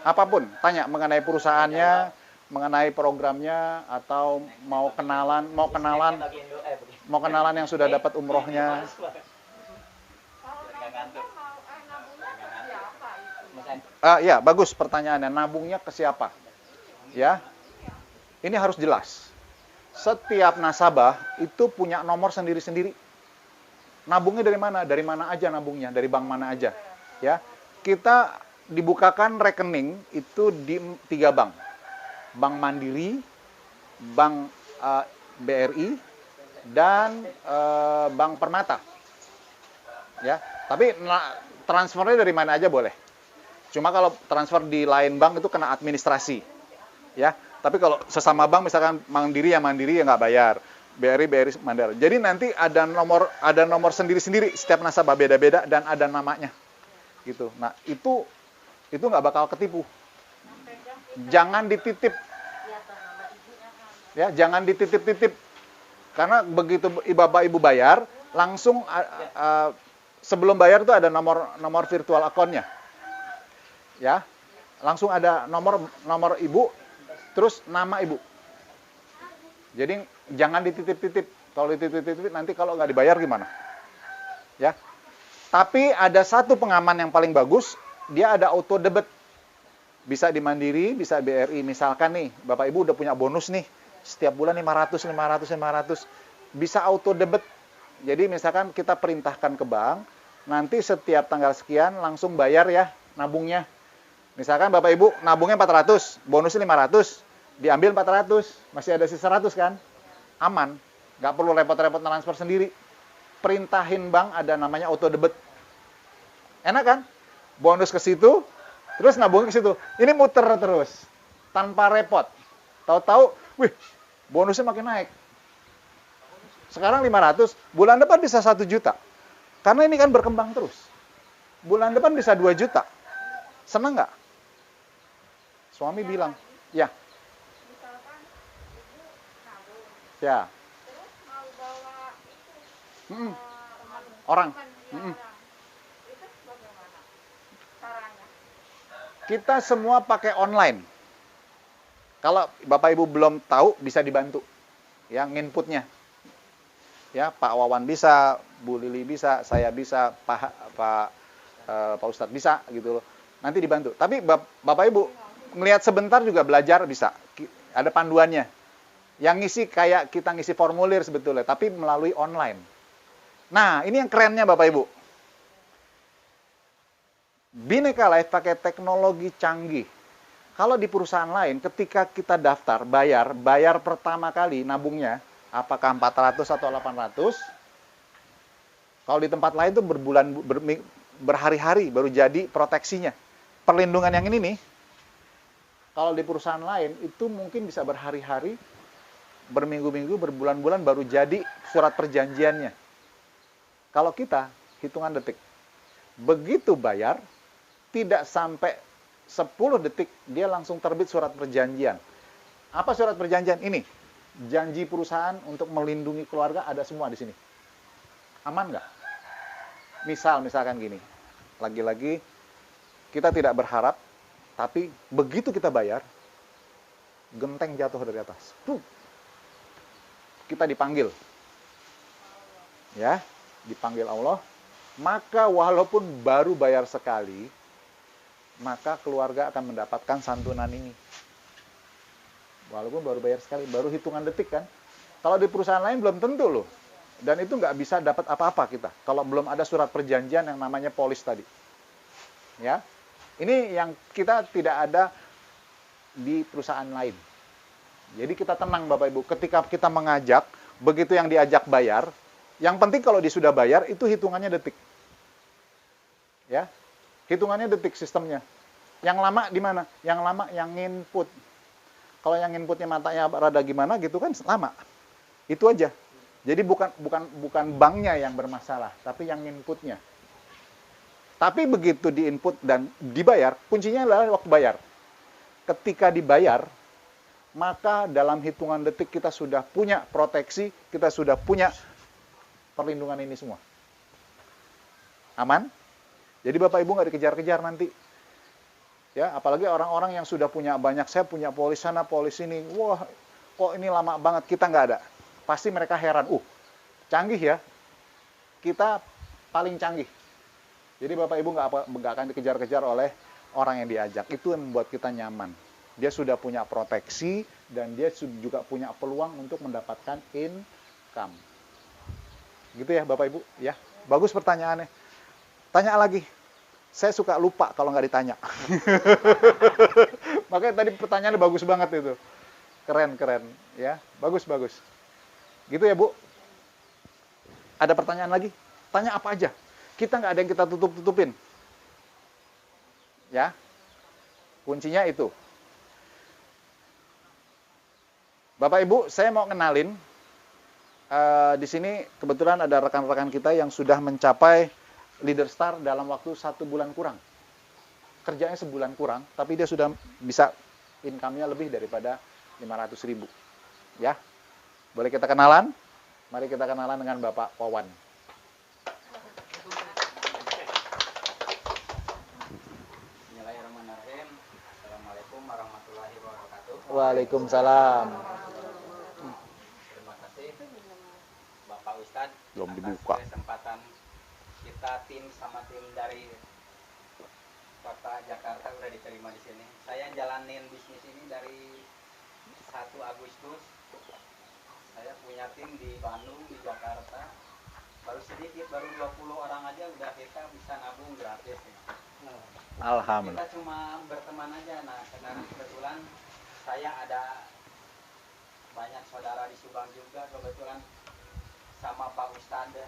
Apapun, tanya mengenai perusahaannya, mengenai programnya, atau mau kenalan yang sudah dapat umrohnya. Ya, bagus pertanyaannya. Nabungnya ke siapa? Ya, ini harus jelas. Setiap nasabah itu punya nomor sendiri-sendiri. Nabungnya dari mana? Dari mana aja nabungnya? Dari bank mana aja? Ya, kita dibukakan rekening itu di 3 bank. Bank Mandiri, Bank BRI, dan Bank Permata. Ya, tapi transfernya dari mana aja boleh. Cuma kalau transfer di lain bank itu kena administrasi. Ya, tapi kalau sesama bank misalkan Mandiri ya nggak bayar. BRI mandiri. Jadi nanti ada nomor sendiri-sendiri, setiap nasabah beda-beda dan ada namanya. Gitu. Nah, itu nggak bakal ketipu. Jangan dititip. Ya, jangan dititip-titip. Karena begitu Bapak Ibu bayar, langsung sebelum bayar itu ada nomor virtual account-nya. Ya. Langsung ada nomor Ibu, terus nama Ibu. Jadi jangan dititip-titip. Kalau dititip-titip nanti kalau nggak dibayar gimana? Ya. Tapi ada satu pengaman yang paling bagus, dia ada auto debit. Bisa di Mandiri, bisa BRI. Misalkan nih, Bapak Ibu udah punya bonus nih, setiap bulan 500. Bisa auto debit. Jadi misalkan kita perintahkan ke bank, nanti setiap tanggal sekian langsung bayar ya nabungnya. Misalkan Bapak Ibu nabungnya 400, bonusnya 500, diambil 400, masih ada sisa 100 kan? Aman, nggak perlu repot-repot transfer sendiri. Perintahin bank ada namanya auto debit. Enak kan? Bonus ke situ, terus nabungnya ke situ. Ini muter terus, tanpa repot. Tahu-tahu, wih, bonusnya makin naik. Sekarang 500, bulan depan bisa 1 juta. Karena ini kan berkembang terus. Bulan depan bisa 2 juta. Senang nggak? Suami bilang, ya. Misalkan ibu nabung, Ya. terus mau bawa itu Orang. itu bagaimana caranya? Kita semua pakai online. Kalau Bapak Ibu belum tahu, bisa dibantu. Ya, nginputnya. Ya, Pak Wawan bisa, Bu Lili bisa, saya bisa, Pak Ustadz bisa, gitu loh. Nanti dibantu. Tapi Bapak Ibu ngelihat sebentar juga belajar bisa. Ada panduannya. Yang ngisi kayak kita ngisi formulir sebetulnya, tapi melalui online. Nah, ini yang kerennya Bapak Ibu. Bhinneka Life pakai teknologi canggih. Kalau di perusahaan lain, ketika kita daftar, bayar pertama kali nabungnya, apakah 400 atau 800, kalau di tempat lain itu berhari-hari baru jadi proteksinya. Perlindungan yang ini nih, kalau di perusahaan lain itu mungkin bisa berhari-hari, berminggu-minggu, berbulan-bulan baru jadi surat perjanjiannya. Kalau kita, hitungan detik. Begitu bayar, tidak sampai 10 detik, dia langsung terbit surat perjanjian. Apa surat perjanjian? Ini, janji perusahaan untuk melindungi keluarga ada semua di sini. Aman nggak? Misalkan gini, lagi-lagi kita tidak berharap, tapi begitu kita bayar, genteng jatuh dari atas. Kita dipanggil. Ya, dipanggil Allah. Maka walaupun baru bayar sekali, maka keluarga akan mendapatkan santunan ini. Walaupun baru bayar sekali, baru hitungan detik kan. Kalau di perusahaan lain belum tentu loh. Dan itu nggak bisa dapat apa-apa kita. Kalau belum ada surat perjanjian yang namanya polis tadi. Ya, ini yang kita tidak ada di perusahaan lain. Jadi kita tenang Bapak Ibu. Ketika kita mengajak, begitu yang diajak bayar, yang penting kalau dia sudah bayar, itu hitungannya detik. Ya, hitungannya detik sistemnya. Yang lama di mana? Yang lama yang input. Kalau yang inputnya matanya rada gimana gitu kan lama. Itu aja. Jadi bukan banknya yang bermasalah, tapi yang inputnya. Tapi begitu diinput dan dibayar, kuncinya adalah waktu bayar. Ketika dibayar, maka dalam hitungan detik kita sudah punya proteksi, kita sudah punya perlindungan ini semua. Aman? Jadi Bapak Ibu nggak dikejar-kejar nanti. Ya, apalagi orang-orang yang sudah punya banyak, saya punya polis sana, polis ini. Wah, kok ini lama banget, kita nggak ada. Pasti mereka heran. Canggih ya. Kita paling canggih. Jadi Bapak Ibu nggak akan dikejar-kejar oleh orang yang diajak. Itu yang membuat kita nyaman. Dia sudah punya proteksi dan dia juga punya peluang untuk mendapatkan income. Gitu ya Bapak Ibu, ya. Bagus pertanyaannya. Tanya lagi. Saya suka lupa kalau nggak ditanya. Makanya tadi pertanyaannya bagus banget itu. Keren, ya. Bagus. Gitu ya, Bu. Ada pertanyaan lagi? Tanya apa aja. Kita nggak ada yang kita tutup-tutupin. Ya. Kuncinya itu. Bapak Ibu, saya mau kenalin. Di sini kebetulan ada rekan-rekan kita yang sudah mencapai Leader Star dalam waktu 1 bulan kurang. Kerjanya sebulan kurang, tapi dia sudah bisa income-nya lebih daripada 500.000. Ya. Boleh kita kenalan? Mari kita kenalan dengan Bapak Wawan. Bismillahirrahmanirrahim. Assalamualaikum warahmatullahi wabarakatuh. Waalaikumsalam. Terima kasih Bapak Ustadz Belum atas dibuka. kesempatan kita tim dari Kota Jakarta udah diterima di sini. Saya jalanin bisnis ini dari 1 Agustus. Saya punya tim di Bandung, di Jakarta. Baru sedikit, baru 20 orang aja udah kita bisa nabung gratis. Ya. Alhamdulillah. Kita cuma berteman aja. Nah, sekarang kebetulan saya ada banyak saudara di Subang juga, kebetulan sama Pak Ustadz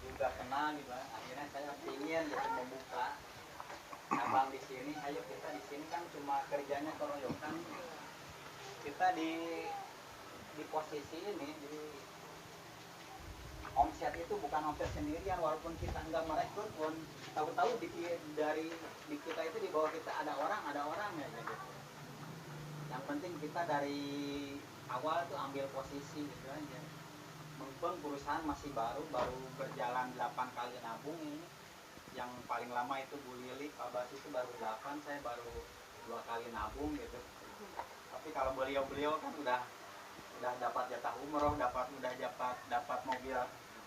juga kenal gitu. Akhirnya saya ingin gitu membuka cabang di sini. Ayo kita di sini kan cuma kerjanya keroyokan. Kita di posisi ini di omset itu bukan omset sendirian, walaupun kita nggak merekrut pun tahu-tahu di kita itu di bawah kita ada orang ya gitu. Yang penting kita dari awal tuh ambil posisi gitu aja. Mumpung perusahaan masih baru berjalan 8 kali nabung ini. Yang paling lama itu Bu Lili, Pak Bas itu baru 8, saya baru 2 kali nabung gitu. Tapi kalau beliau kan udah dapat jatah umroh, dapat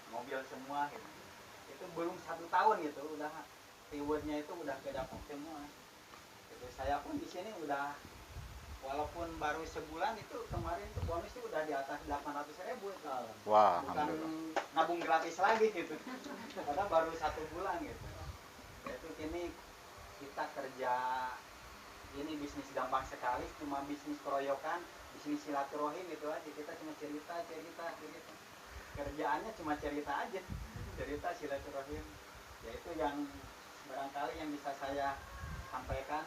mobil semua gitu. Itu belum 1 tahun gitu, udah rewardnya itu udah kedapat semua. Gitu. Saya pun di sini udah walaupun baru sebulan itu kemarin tuh bonus itu udah di atas 800.000 itu. Wah, bukan nabung gratis lagi gitu. Karena baru 1 bulan gitu. Itu kini kita kerja ini bisnis gampang sekali, cuma bisnis keroyokan, bisnis silaturahim itu aja. Kita cuma cerita. Kerjaannya cuma cerita aja, cerita silaturahim. Ya itu yang barangkali yang bisa saya sampaikan.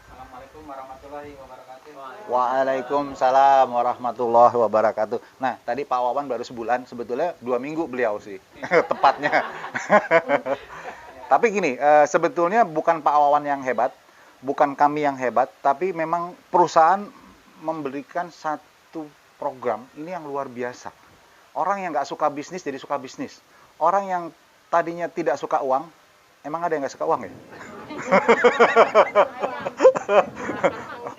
Assalamualaikum warahmatullahi wabarakatuh. Waalaikumsalam warahmatullahi wabarakatuh. Nah, tadi Pak Wawan baru sebulan, sebetulnya 2 minggu beliau sih, tepatnya. Tapi gini, sebetulnya bukan Pak Wawan yang hebat, bukan kami yang hebat, tapi memang perusahaan memberikan satu program ini yang luar biasa. Orang yang nggak suka bisnis jadi suka bisnis. Orang yang tadinya tidak suka uang, emang ada yang nggak suka uang ya?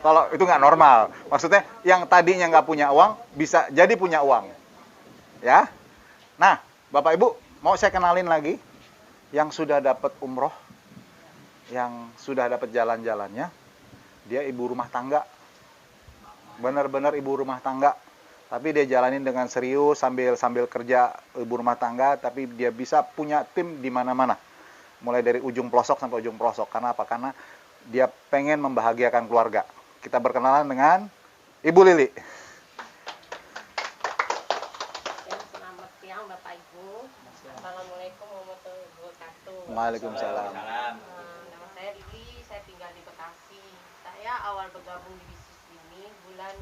Kalau itu nggak normal. Maksudnya yang tadinya nggak punya uang bisa jadi punya uang. Ya. Nah, Bapak Ibu, mau saya kenalin lagi yang sudah dapat umroh, yang sudah dapat jalan-jalannya. Dia ibu rumah tangga. Benar-benar ibu rumah tangga. Tapi dia jalanin dengan serius sambil kerja ibu rumah tangga, tapi dia bisa punya tim di mana-mana. Mulai dari ujung pelosok sampai ujung pelosok. Karena apa? Karena dia pengen membahagiakan keluarga. Kita berkenalan dengan Ibu Lili. Selamat siang Bapak Ibu. Assalamualaikum warahmatullahi wabarakatuh. Waalaikumsalam. Nama saya Lili, saya tinggal di Bekasi. Saya awal bergabung di bisnis ini bulan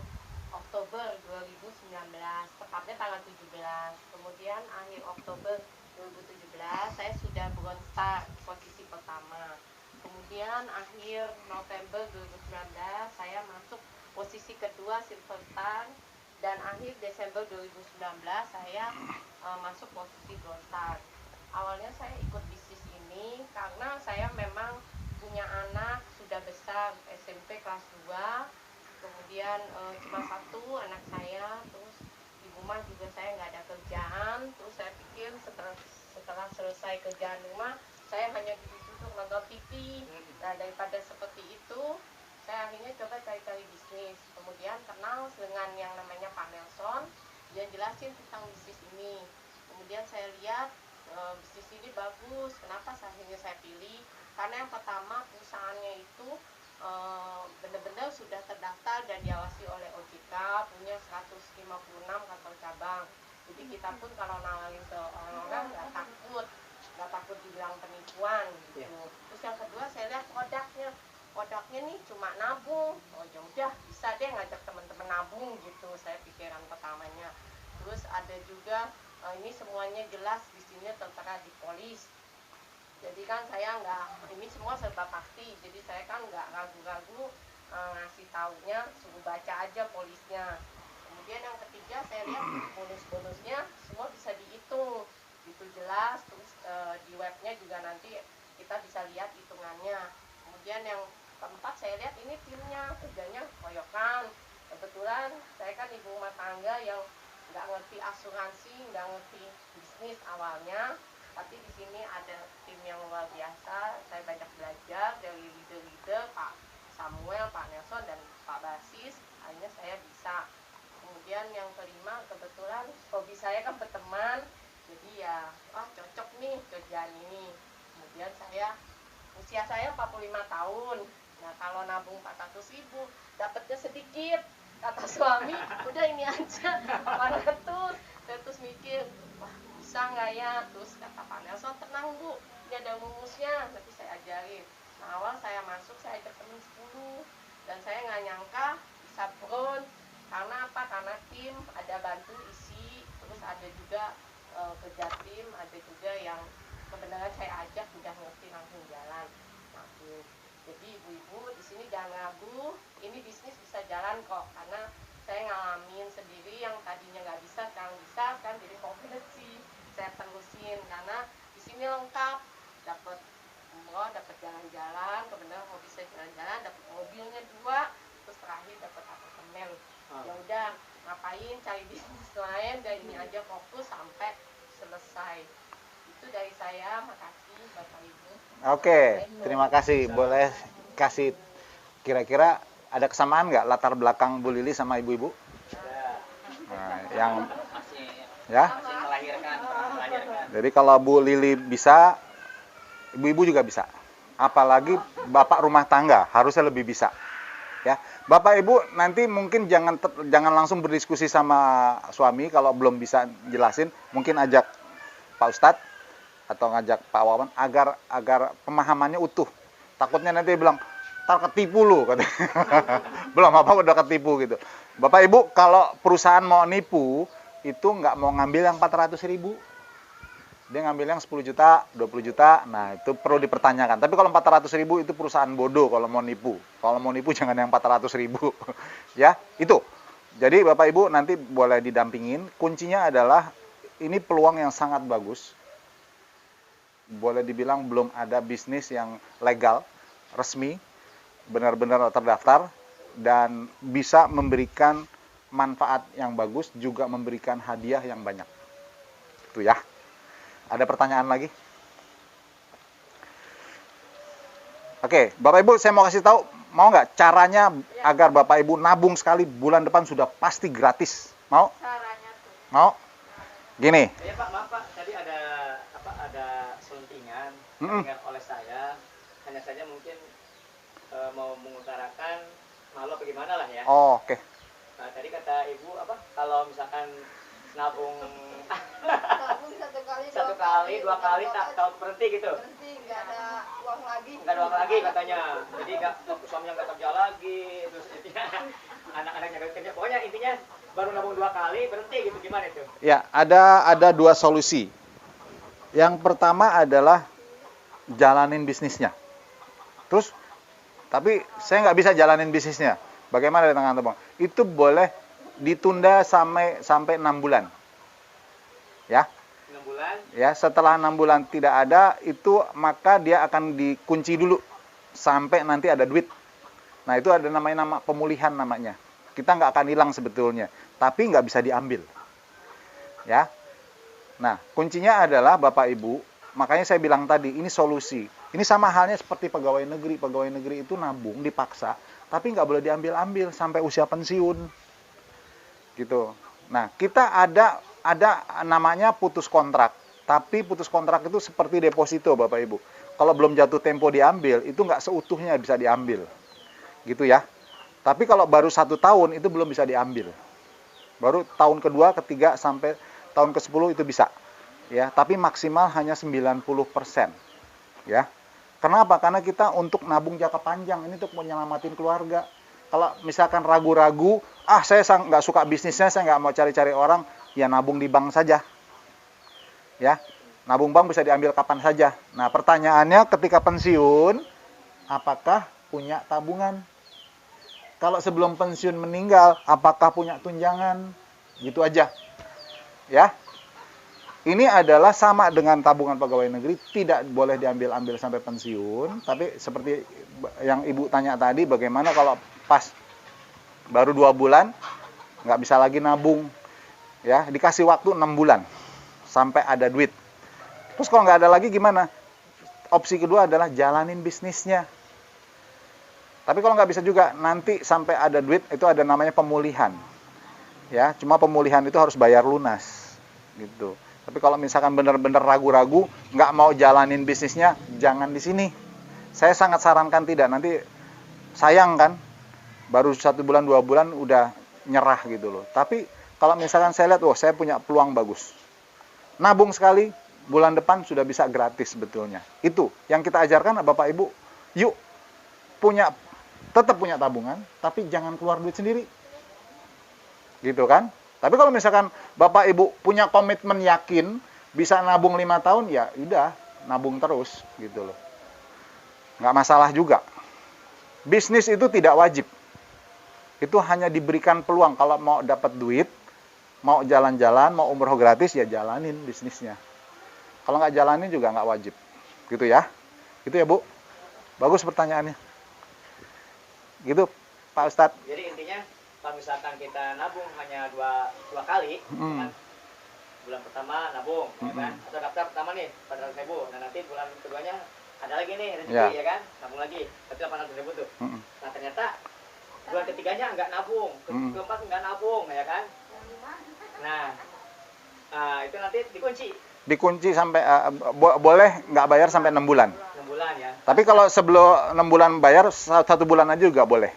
Oktober 2019, tepatnya tanggal 17. Kemudian akhir Oktober 2017 saya sudah berontak posisi pertama. Kemudian akhir November 2019 saya masuk posisi kedua silver star, dan akhir Desember 2019 saya masuk posisi gold star. Awalnya saya ikut bisnis ini karena saya memang punya anak sudah besar, SMP kelas 2. Kemudian cuma satu anak saya, terus di rumah juga saya nggak ada kerjaan. Terus saya pikir setelah selesai kerjaan rumah saya hanya duduk nonton TV. Nah, daripada seperti itu saya akhirnya coba cari-cari bisnis. Kemudian kenal dengan yang namanya Pak Nelson, dia jelasin tentang bisnis ini. Kemudian saya lihat bisnis ini bagus. Kenapa akhirnya saya pilih? Karena yang pertama perusahaannya itu benar-benar sudah terdaftar dan diawasi oleh OJK, punya 156 kantor cabang. Jadi kita pun kalau nawarin ke orang-orang nggak takut dibilang penipuan gitu. Terus yang kedua saya lihat produknya nih cuma nabung. Oh ya udah bisa deh ngajak teman-teman nabung gitu, saya pikiran pertamanya. Terus ada juga ini semuanya jelas di sini tertera di polis. Jadi kan saya ini semua serba pasti, jadi saya kan nggak ragu-ragu ngasih taunya, suruh baca aja polisnya. Kemudian yang ketiga saya lihat bonus-bonusnya semua bisa dihitung, itu jelas. Terus di webnya juga nanti kita bisa lihat hitungannya. Kemudian yang keempat saya lihat ini timnya kerjanya koyokan. Kebetulan saya kan ibu rumah tangga yang nggak ngerti asuransi, nggak ngerti bisnis awalnya. Tapi di sini ada tim yang luar biasa. Saya banyak belajar dari leader-leader Pak Samuel, Pak Nelson, dan Pak Basis. Akhirnya saya bisa. Kemudian yang kelima, kebetulan hobi saya kan berteman. Jadi ya, cocok nih kerjaan ini. Kemudian usia saya 45 tahun. Nah, kalau nabung 400.000, dapatnya sedikit. Kata suami, udah ini aja 400. Saya terus mikir, wah bisa nggak ya? Terus kata Pak Nelson, tenang Bu, ini ada rumusnya, nanti saya ajarin. Nah, awal saya masuk, saya ajak teman 10, dan saya nggak nyangka bisa bron. Karena apa? Karena tim ada bantu isi, terus ada juga kerja tim, ada juga yang kebenaran saya ajak udah ngerti langsung jalan. Nah, jadi ibu-ibu di sini jangan ragu, ini bisnis bisa jalan kok, karena saya ngalamin sendiri yang tadinya nggak bisa, sekarang bisa kan, jadi kompetisi saya terusin karena di sini lengkap, dapat umroh, dapat jalan-jalan, kebenaran hobi saya jalan-jalan, dapat mobilnya 2, terus terakhir dapat apartemen. Ya udah, ngapain cari bisnis lain, dan ini aja fokus sampai selesai. Itu dari saya, makasih Bapak Ibu. Oke, terima kasih. Boleh kasih kira-kira ada kesamaan nggak latar belakang Bu Lili sama ibu-ibu? Nah, yang ya. Pernah melahirkan. Jadi kalau Bu Lili bisa, ibu-ibu juga bisa. apalagi bapak rumah tangga harusnya lebih bisa. Ya, Bapak Ibu nanti mungkin jangan langsung berdiskusi sama suami kalau belum bisa jelasin, mungkin ajak Pak Ustadz atau ngajak Pak Wawan agar pemahamannya utuh. Takutnya nanti bilang, "Tar ketipu lu," katanya. Belum apa udah ketipu gitu. Bapak Ibu kalau perusahaan mau nipu itu nggak mau ngambil yang 400.000. Dia ngambil yang 10 juta, 20 juta, nah itu perlu dipertanyakan. Tapi kalau 400.000 itu perusahaan bodoh kalau mau nipu. Kalau mau nipu jangan yang 400.000. Ya, itu. Jadi Bapak Ibu nanti boleh didampingin. Kuncinya adalah ini peluang yang sangat bagus. Boleh dibilang belum ada bisnis yang legal, resmi, benar-benar terdaftar, dan bisa memberikan manfaat yang bagus, juga memberikan hadiah yang banyak. Itu ya. Ada pertanyaan lagi? Oke, Bapak Ibu saya mau kasih tahu, mau nggak caranya agar Bapak Ibu nabung sekali bulan depan sudah pasti gratis? Mau? Caranya tuh. Mau? Gini. Ya Pak, maaf Pak, tadi ada selentingan oleh saya, hanya saja mungkin mau mengutarakan malu apa gimana lah ya. Oh, oke. Nah, tadi kata Ibu kalau misalkan nabung Tabung satu kali, dua kali tak tahu berhenti gitu. Berhenti, nggak ada uang lagi. Nggak ada uang lagi katanya. Jadi suaminya nggak kerja lagi, terus intinya anak-anaknya nggak kerja. Pokoknya intinya baru nabung 2 kali berhenti gitu, gimana itu? Ya, ada 2 solusi. Yang pertama adalah jalanin bisnisnya. Terus, tapi saya nggak bisa jalanin bisnisnya. Bagaimana dengan teman? Itu boleh ditunda sampai 6 bulan. Ya. 6 bulan? Ya, setelah 6 bulan tidak ada, itu maka dia akan dikunci dulu sampai nanti ada duit. Nah, itu ada nama pemulihan namanya. Kita nggak akan hilang sebetulnya, tapi nggak bisa diambil. Ya. Nah, kuncinya adalah Bapak Ibu, makanya saya bilang tadi, ini solusi. Ini sama halnya seperti pegawai negeri. Pegawai negeri itu nabung, dipaksa, tapi nggak boleh diambil-ambil sampai usia pensiun. Gitu. Nah, kita ada namanya putus kontrak. Tapi putus kontrak itu seperti deposito, Bapak Ibu. Kalau belum jatuh tempo diambil, itu nggak seutuhnya bisa diambil. Gitu ya. Tapi kalau baru 1 tahun, itu belum bisa diambil. Baru tahun kedua, ketiga, sampai tahun ke-10 itu bisa. Ya, tapi maksimal hanya 90%. Ya. Kenapa? Karena kita untuk nabung jangka panjang, ini untuk menyelamatin keluarga. Kalau misalkan ragu-ragu, saya nggak suka bisnisnya, saya nggak mau cari-cari orang, ya nabung di bank saja. Ya, nabung bank bisa diambil kapan saja. Nah, pertanyaannya ketika pensiun, apakah punya tabungan? Kalau sebelum pensiun meninggal, apakah punya tunjangan? Gitu aja. Ya. Ini adalah sama dengan tabungan pegawai negeri, tidak boleh diambil-ambil sampai pensiun. Tapi seperti yang Ibu tanya tadi, bagaimana kalau pas baru 2 bulan, nggak bisa lagi nabung. Ya, dikasih waktu 6 bulan, sampai ada duit. Terus kalau nggak ada lagi gimana? Opsi kedua adalah jalanin bisnisnya. Tapi kalau nggak bisa juga, nanti sampai ada duit, itu ada namanya pemulihan. Ya, cuma pemulihan itu harus bayar lunas. Gitu. Tapi kalau misalkan benar-benar ragu-ragu, nggak mau jalanin bisnisnya, jangan di sini. Saya sangat sarankan tidak. Nanti sayang kan, baru 1 bulan, 2 bulan udah nyerah gitu loh. Tapi kalau misalkan saya lihat, saya punya peluang bagus. Nabung sekali, bulan depan sudah bisa gratis sebetulnya. Itu yang kita ajarkan Bapak Ibu. Yuk, tetap punya tabungan, tapi jangan keluar duit sendiri. Gitu kan? Tapi kalau misalkan Bapak Ibu punya komitmen yakin bisa nabung 5 tahun, ya udah, nabung terus gitu loh. Nggak masalah juga. Bisnis itu tidak wajib. Itu hanya diberikan peluang. Kalau mau dapat duit, mau jalan-jalan, mau umroh gratis, ya jalanin bisnisnya. Kalau nggak jalanin juga nggak wajib. Gitu ya. Gitu ya, Bu. Bagus pertanyaannya. Gitu, Pak Ustadz. Jadi intinya, kalau misalkan kita nabung hanya dua kali, kan, bulan pertama nabung, ya kan? Atau daftar pertama nih 400.000, nah nanti bulan keduanya ada lagi nih rezeki, ya kan? Nabung lagi, berarti 800.000 tuh. Nah ternyata bulan ketiganya nggak nabung, keempat nggak nabung, ya kan? Nah, itu nanti dikunci. Dikunci sampai boleh nggak bayar sampai 6 bulan. 6 bulan ya. Tapi kalau sebelum 6 bulan bayar, 1 bulan aja juga boleh.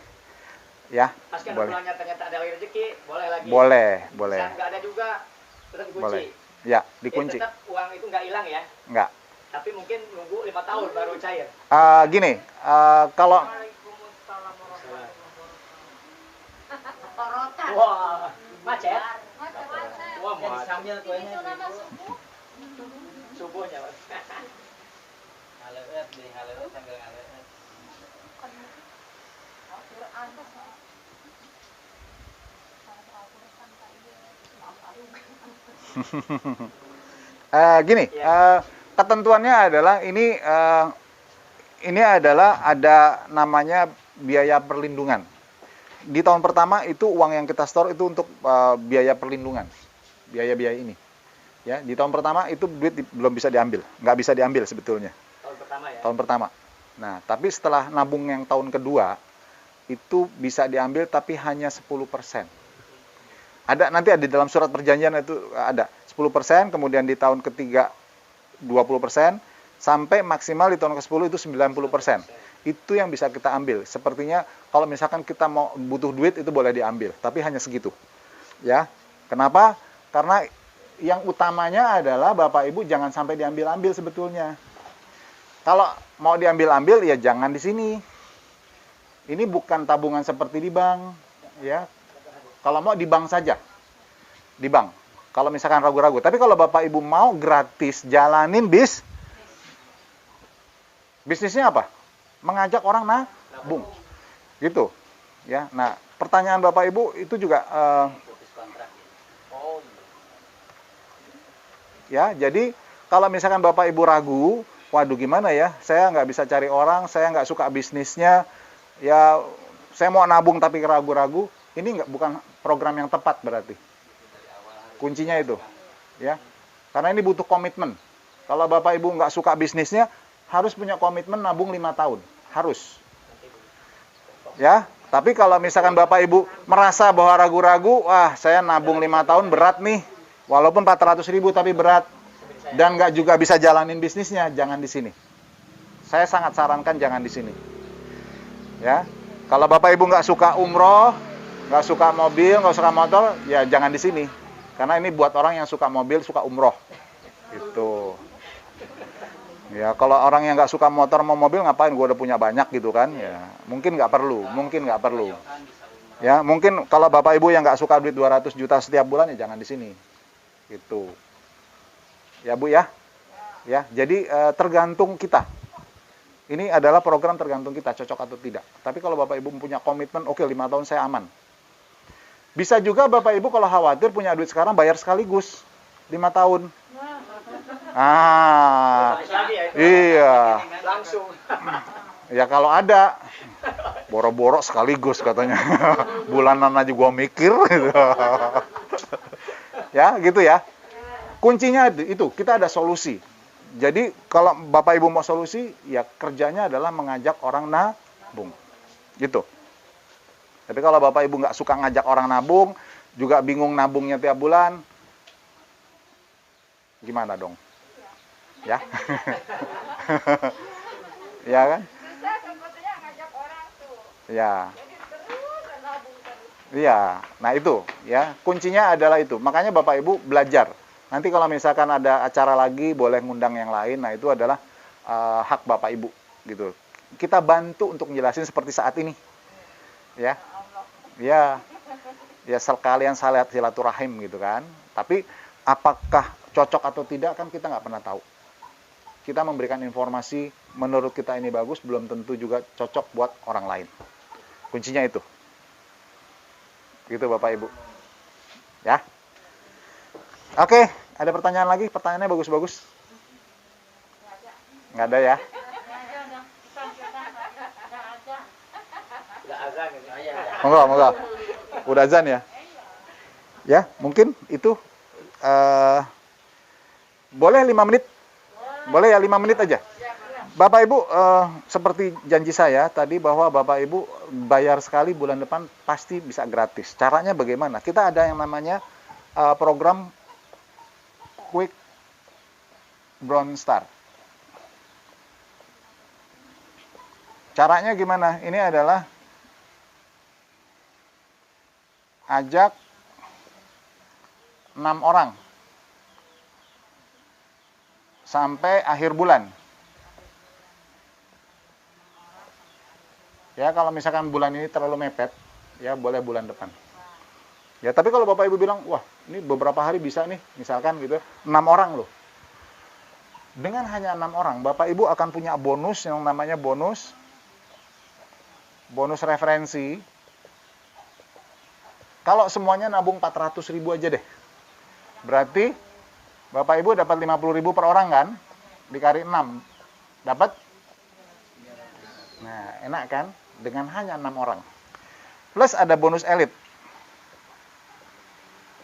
Ya, Pas kan boleh. bulannya ternyata ada rezeki, boleh lagi. Boleh, boleh. Saat nggak ada juga, tetap dikunci. Boleh. Ya, dikunci. Tetap uang itu nggak hilang ya. Enggak. Tapi mungkin nunggu 5 tahun baru cair. Gini, kalau Waalaikumsalam warahmatullahi wabarakatuh. Korotan. Wah, macet. Macet-macet. Wah, Jadi macet. sambil kuenya Itu nama subuh. Subuhnya. Mas. ngaleut di ngaleut sambil ngaleut. Al-Quran. gini, ketentuannya adalah ini adalah ada namanya biaya perlindungan. Di tahun pertama itu uang yang kita store itu untuk biaya perlindungan, biaya-biaya ini. Ya, di tahun pertama itu duit belum bisa diambil, nggak bisa diambil sebetulnya. Tahun pertama ya. Tahun pertama. Nah, tapi setelah nabung yang tahun kedua itu bisa diambil tapi hanya 10%. Ada nanti di dalam surat perjanjian itu ada 10%, kemudian di tahun ketiga 20%, sampai maksimal di tahun ke-10 itu 90%. Itu yang bisa kita ambil. Sepertinya kalau misalkan kita mau butuh duit itu boleh diambil, tapi hanya segitu. Ya. Kenapa? Karena yang utamanya adalah Bapak Ibu jangan sampai diambil-ambil sebetulnya. Kalau mau diambil-ambil ya jangan di sini. Ini bukan tabungan seperti di bank, ya. Kalau mau di bank saja. Di bank. Kalau misalkan ragu-ragu. Tapi kalau Bapak Ibu mau gratis jalanin bisnisnya apa? Mengajak orang nabung. Gitu. Ya. Nah, pertanyaan Bapak Ibu itu juga Putus kontrak gitu. Oh ya, iya. jadi kalau misalkan Bapak Ibu ragu, waduh gimana ya, saya nggak bisa cari orang, saya nggak suka bisnisnya, ya saya mau nabung tapi ragu-ragu, ini bukan program yang tepat berarti. Kuncinya itu, ya, karena ini butuh komitmen. Kalau Bapak Ibu nggak suka bisnisnya, harus punya komitmen nabung 5 tahun, harus. Ya, tapi kalau misalkan Bapak Ibu merasa bahwa ragu-ragu, wah saya nabung 5 tahun berat nih, walaupun 400.000 tapi berat, dan nggak juga bisa jalanin bisnisnya, jangan di sini. Saya sangat sarankan jangan di sini. Ya, kalau Bapak Ibu nggak suka umroh, nggak suka mobil, nggak suka motor, ya jangan di sini. Karena ini buat orang yang suka mobil, suka umroh. Gitu. Ya, kalau orang yang nggak suka motor mau mobil, ngapain? Gue udah punya banyak gitu kan. Ya, mungkin nggak perlu. Ya, mungkin kalau Bapak Ibu yang nggak suka duit 200 juta setiap bulan, ya jangan di sini. Gitu. Ya Bu ya. Ya, jadi tergantung kita. Ini adalah program tergantung kita cocok atau tidak. Tapi kalau Bapak Ibu punya komitmen, oke 5 tahun saya aman. Bisa juga Bapak Ibu kalau khawatir punya duit sekarang bayar sekaligus 5 tahun. Lagi ya itu. Iya. Langsung. Ya kalau ada boro-boro sekaligus katanya. Bulanan aja gua mikir gitu. Ya, gitu ya. Kuncinya itu, kita ada solusi. Jadi kalau Bapak Ibu mau solusi, ya kerjanya adalah mengajak orang nabung. Gitu. Tapi kalau Bapak Ibu nggak suka ngajak orang nabung, juga bingung nabungnya tiap bulan, gimana dong? Ya? Ya kan? Susah sebetulnya ngajak orang tuh. Ya. Jadi terus nabung terus. Iya. Nah itu, ya. Kuncinya adalah itu. Makanya Bapak Ibu belajar. Nanti kalau misalkan ada acara lagi, boleh ngundang yang lain. Nah itu adalah hak Bapak Ibu, gitu. Kita bantu untuk menjelasin seperti saat ini. Ya. Ya. Ya sekalian silaturahim gitu kan. Tapi apakah cocok atau tidak kan kita nggak pernah tahu. Kita memberikan informasi menurut kita ini bagus, belum tentu juga cocok buat orang lain. Kuncinya itu. Gitu Bapak Ibu. Ya. Oke, ada pertanyaan lagi? Pertanyaannya bagus-bagus. Nggak ada ya? Udah azan ini. Oh, iya. Moga. Udah azan ya? Ya, mungkin itu boleh 5 menit? Boleh ya 5 menit aja? Bapak Ibu, seperti janji saya tadi bahwa Bapak Ibu bayar sekali bulan depan pasti bisa gratis. Caranya bagaimana? Kita ada yang namanya program Quick Brown Star. Caranya gimana? Ini adalah ajak 6 orang sampai akhir bulan. Ya, kalau misalkan bulan ini terlalu mepet, ya boleh bulan depan. Ya, tapi kalau Bapak Ibu bilang, wah, ini beberapa hari bisa nih, misalkan gitu, 6 orang loh. Dengan hanya 6 orang, Bapak Ibu akan punya bonus yang namanya bonus referensi. Kalau semuanya nabung 400.000 aja deh. Berarti Bapak Ibu dapat 50.000 per orang kan? Dikali 6. Dapat? Nah, enak kan? Dengan hanya 6 orang. Plus ada bonus elit.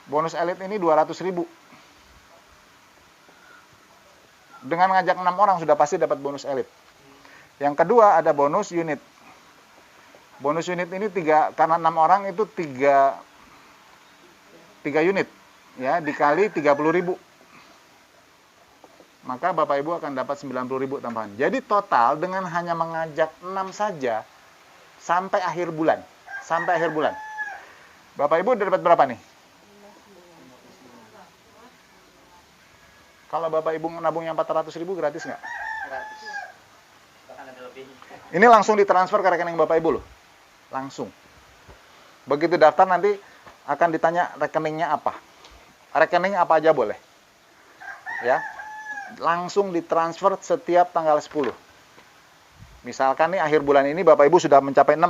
Bonus elit ini 200.000. Dengan ngajak 6 orang sudah pasti dapat bonus elit. Yang kedua ada bonus unit. Bonus unit ini karena 6 orang itu 3 unit. Ya, dikali 30.000. Maka Bapak Ibu akan dapat 90.000 tambahan. Jadi total dengan hanya mengajak 6 saja sampai akhir bulan. Sampai akhir bulan. Bapak Ibu udah dapat berapa nih? Kalau Bapak Ibu nabung yang 400.000 gratis nggak? Gratis. Bahkan ada lebih. Ini langsung ditransfer ke rekening Bapak Ibu loh. Langsung. Begitu daftar nanti akan ditanya rekeningnya apa. Rekening apa aja boleh. Ya. Langsung ditransfer setiap tanggal 10. Misalkan nih akhir bulan ini Bapak Ibu sudah mencapai 6.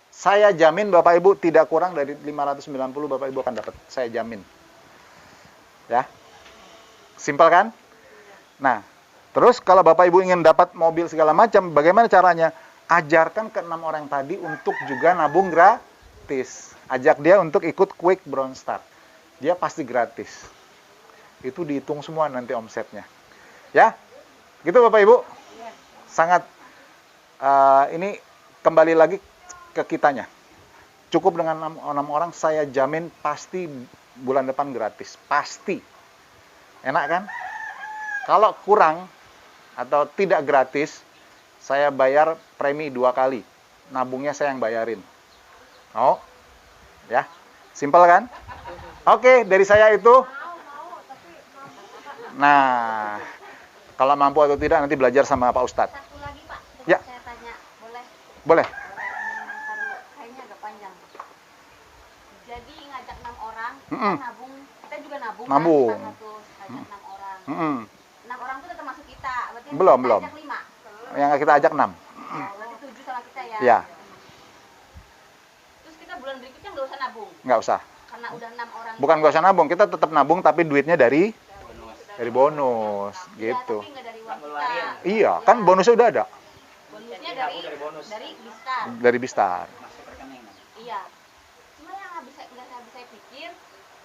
Saya jamin Bapak Ibu tidak kurang dari 590 Bapak Ibu akan dapat. Saya jamin. Ya. Simpel kan? Nah, terus kalau Bapak Ibu ingin dapat mobil segala macam, bagaimana caranya? Ajarkan ke 6 orang tadi untuk juga nabung gratis. Ajak dia untuk ikut Quick Brown Start. Dia pasti gratis. Itu dihitung semua nanti omsetnya. Ya? Gitu Bapak Ibu? Sangat, ini kembali lagi ke kitanya. Cukup dengan 6 orang, saya jamin pasti bulan depan gratis. Pasti. Enak kan? Kalau kurang atau tidak gratis, saya bayar premi 2 kali. Nabungnya saya yang bayarin. Oh, ya, simpel kan? Oke, dari saya itu. Nah, kalau mampu atau tidak nanti belajar sama Pak Ustadz. Satu lagi Pak, Ya. saya tanya, boleh? Boleh. Kayaknya agak panjang. Jadi ngajak 6 orang, Mm-mm. kita juga nabung. Nabung. Kan, 400, ngajak 6 orang. 6 orang itu udah termasuk kita, berarti Belum, kita belum. ajak 5. Yang kita ajak 6. Berarti 7 sama kita ya. Ya, Terus kita bulan berikutnya nggak usah nabung, nggak usah. karena udah 6 orang. Bukan nggak usah nabung, kita tetap nabung tapi duitnya dari bonus, Iya, gitu. tapi nggak dari uang Ngeluarin. kita. Iya, kan bonusnya udah ada Bonusnya Dari bonus. dari Bistar. dari Bistar. Masuk rekening. Iya. Cuma yang nggak habis saya pikir,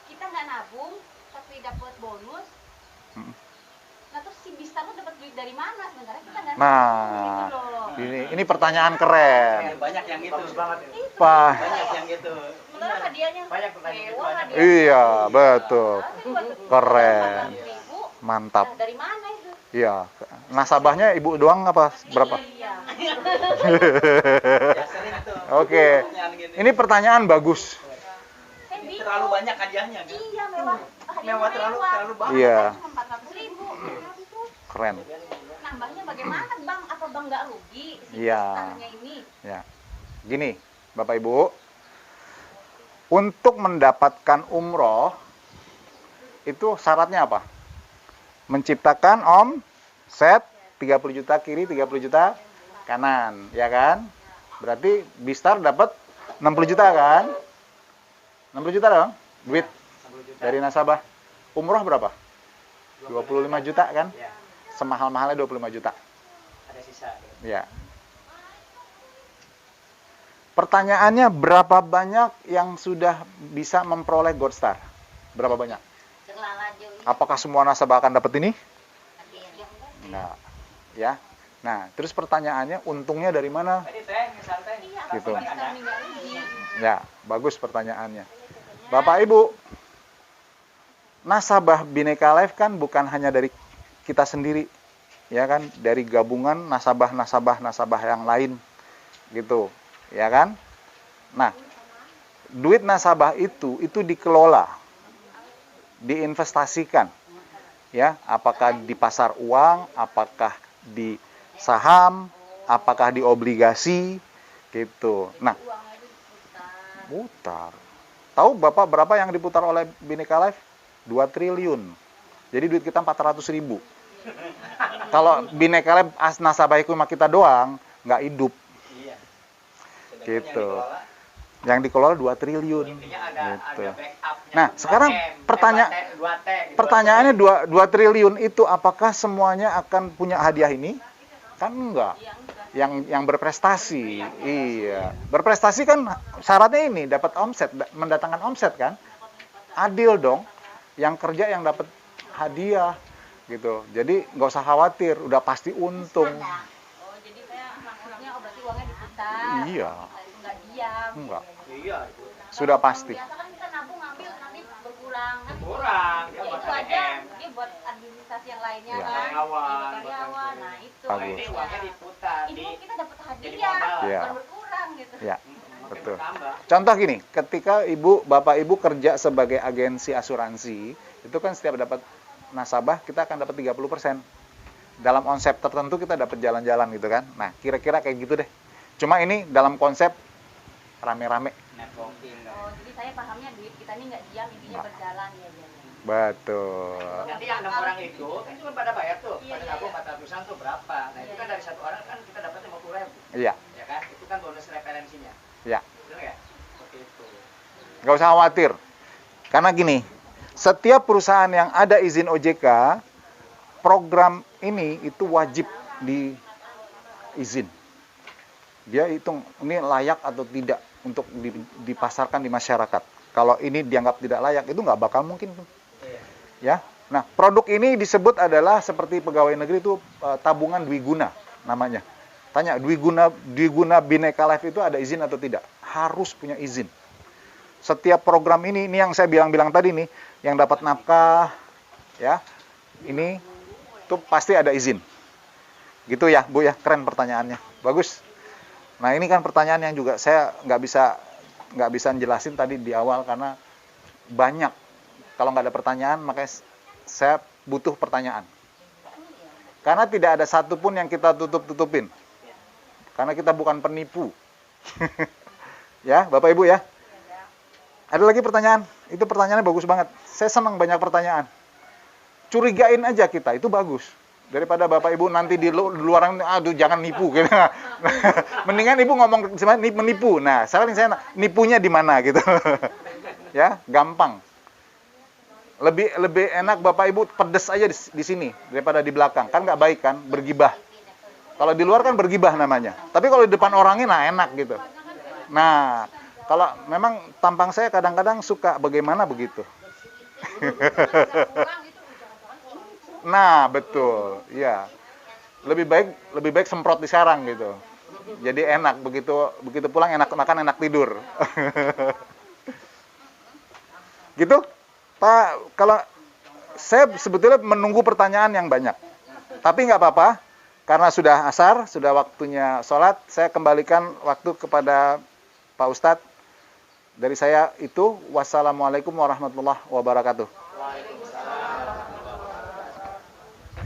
kita nggak nabung tapi dapat bonus. Mm. Nah terus si Bistar tuh dapat duit dari mana? Sementara kita nggak Nah, nabung gitu loh. ini pertanyaan keren. Banyak yang gitu. Bagus banget. Pak. Banyak yang gitu. Sementara hadiahnya Banyak pertanyaan gitu, mewah, banyak. hadiahnya. Iya, betul. Tapi buat Keren. 400.000, Mantap. nah, dari mana itu? Iya. Nasabahnya Ibu doang apa? Berapa? Iya. Ya sering tuh. Oke. Pertanyaan gitu. Ini pertanyaan bagus. Saya bingung. Terlalu banyak hadiahnya kan? Iya mewah. Hadiahnya Mewah terlalu banyak. Iya. Cuma 400.000. Keren. Nambahnya bagaimana Bang? Apa Bang nggak rugi si Iya. Bistarnya ini? Ya. Gini, Bapak Ibu. Untuk mendapatkan umroh itu syaratnya apa? Menciptakan omset 30 juta kiri, 30 juta kanan, ya kan? Berarti Bistar dapat 60 juta kan? 60 juta dong, duit 10 juta. dari nasabah. Umroh berapa? 25 juta kan? Ya, Semahal-mahalnya 25 juta. ada sisa. Ya. Pertanyaannya, berapa banyak yang sudah bisa memperoleh Gold Star? Berapa banyak? Apakah semua nasabah akan dapat ini? Enggak. Ya. Nah, terus pertanyaannya, untungnya dari mana? Tadi teh, misal teh. Gitu. Bistar ini nggak rugi. Ya, bagus pertanyaannya. Bapak Ibu, nasabah Bhinneka Life kan bukan hanya dari kita sendiri. ya kan, dari gabungan nasabah yang lain gitu, ya kan. Nah, duit nasabah itu dikelola, diinvestasikan, ya, apakah di pasar uang, apakah di saham, apakah di obligasi gitu. Nah, Uangnya itu diputar. putar. Tahu Bapak berapa yang diputar oleh Bhinneka Life? 2 triliun. Jadi duit kita 400.000. Kalau Bhinneka Life nasabah cuma kita doang, nggak hidup. Iya. Sedangkan Gitu. yang dikelola, Yang dikelola 2 triliun. intinya ada Gitu. backupnya. Nah, sekarang 2T, gitu. Pertanyaannya 2 triliun itu apakah semuanya akan punya hadiah ini? Kan enggak. Iya, enggak. Yang berprestasi. Iya. Berprestasi kan syaratnya ini dapat omset, mendatangkan omset kan? Adil dong. Yang kerja yang dapat hadiah gitu. Jadi nggak usah khawatir, udah pasti untung. Oh, jadi saya maksudnya berarti uangnya diputar. Iya. Enggak diam. Enggak. Iya. Sudah pasti. Biasa kan kita nabung ngambil nanti berkurang kan. Kurang. Ya Dia buat itu aja ATM. dia buat administrasi yang lainnya Iya. kan. Karyawan, Karyawan. Nah, itu. Bagus. Ini uangnya diputar Ini di kita dapat jadi hadiah, modal. Iya. bukan berkurang gitu. Ya, makin betul. bertambah. Contoh gini, ketika Bapak Ibu kerja sebagai agensi asuransi, itu kan setiap dapat nasabah kita akan dapat 30%. Dalam konsep tertentu kita dapat jalan-jalan gitu kan. Nah, kira-kira kayak gitu deh. Cuma ini dalam konsep rame-rame. Networking. Oh, jadi saya pahamnya duit kita ini nggak diam, intinya berjalan ya. Betul. Nanti yang 6 orang itu kan cuma pada bayar tuh, Iya, pada iya, nabung iya. 400-an tuh berapa. Nah, itu Iya, kan iya. dari satu orang kan kita dapat 50.000. Iya, Ya kan? Itu kan bonus referensinya. ya. Benar ya? Seperti itu. Nggak usah khawatir. Karena gini, setiap perusahaan yang ada izin OJK, program ini itu wajib diizin. Dia hitung ini layak atau tidak untuk dipasarkan di masyarakat. Kalau ini dianggap tidak layak, itu nggak bakal mungkin. Ya, nah produk ini disebut adalah seperti pegawai negeri itu tabungan dwiguna namanya. Tanya dwiguna Bhinneka Life itu ada izin atau tidak? Harus punya izin. Setiap program ini yang saya bilang tadi nih, yang dapat nafkah, ya, ini tuh pasti ada izin. Gitu ya, Bu ya, keren pertanyaannya, bagus. Nah ini kan pertanyaan yang juga saya nggak bisa jelasin tadi di awal karena banyak. Kalau nggak ada pertanyaan, makanya saya butuh pertanyaan. Karena tidak ada satupun yang kita tutup-tutupin. Karena kita bukan penipu. Ya, Bapak Ibu ya. Ada lagi pertanyaan? Itu pertanyaannya bagus banget. Saya senang banyak pertanyaan. Curigain aja kita, itu bagus. Daripada Bapak Ibu nanti di luaran, aduh jangan nipu. Gitu. Mendingan Ibu ngomong menipu. Nah, sekarang saya nipunya di mana gitu. Ya, gampang. Lebih enak Bapak Ibu pedes aja di sini daripada di belakang. Kan nggak baik kan, bergibah. Kalau di luar kan bergibah namanya. Tapi kalau di depan orangnya nah enak gitu. Nah, kalau memang tampang saya kadang-kadang suka bagaimana begitu. Nah, betul. Iya. Lebih baik semprot di sarang gitu. Jadi enak begitu pulang enak makan, enak tidur. Gitu? Pak, kalau saya sebetulnya menunggu pertanyaan yang banyak. Tapi nggak apa-apa, karena sudah asar, sudah waktunya sholat, saya kembalikan waktu kepada Pak Ustadz. Dari saya itu, wassalamualaikum warahmatullahi wabarakatuh.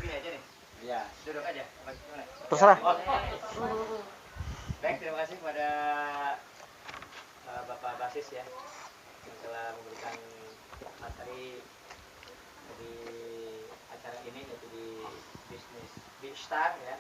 Gini aja nih. Iya, duduk aja. Apa gimana? Terserah. Baik, terima kasih kepada Bapak Basis ya yang telah memberikan materi di acara ini, yaitu di bisnis Big Star ya.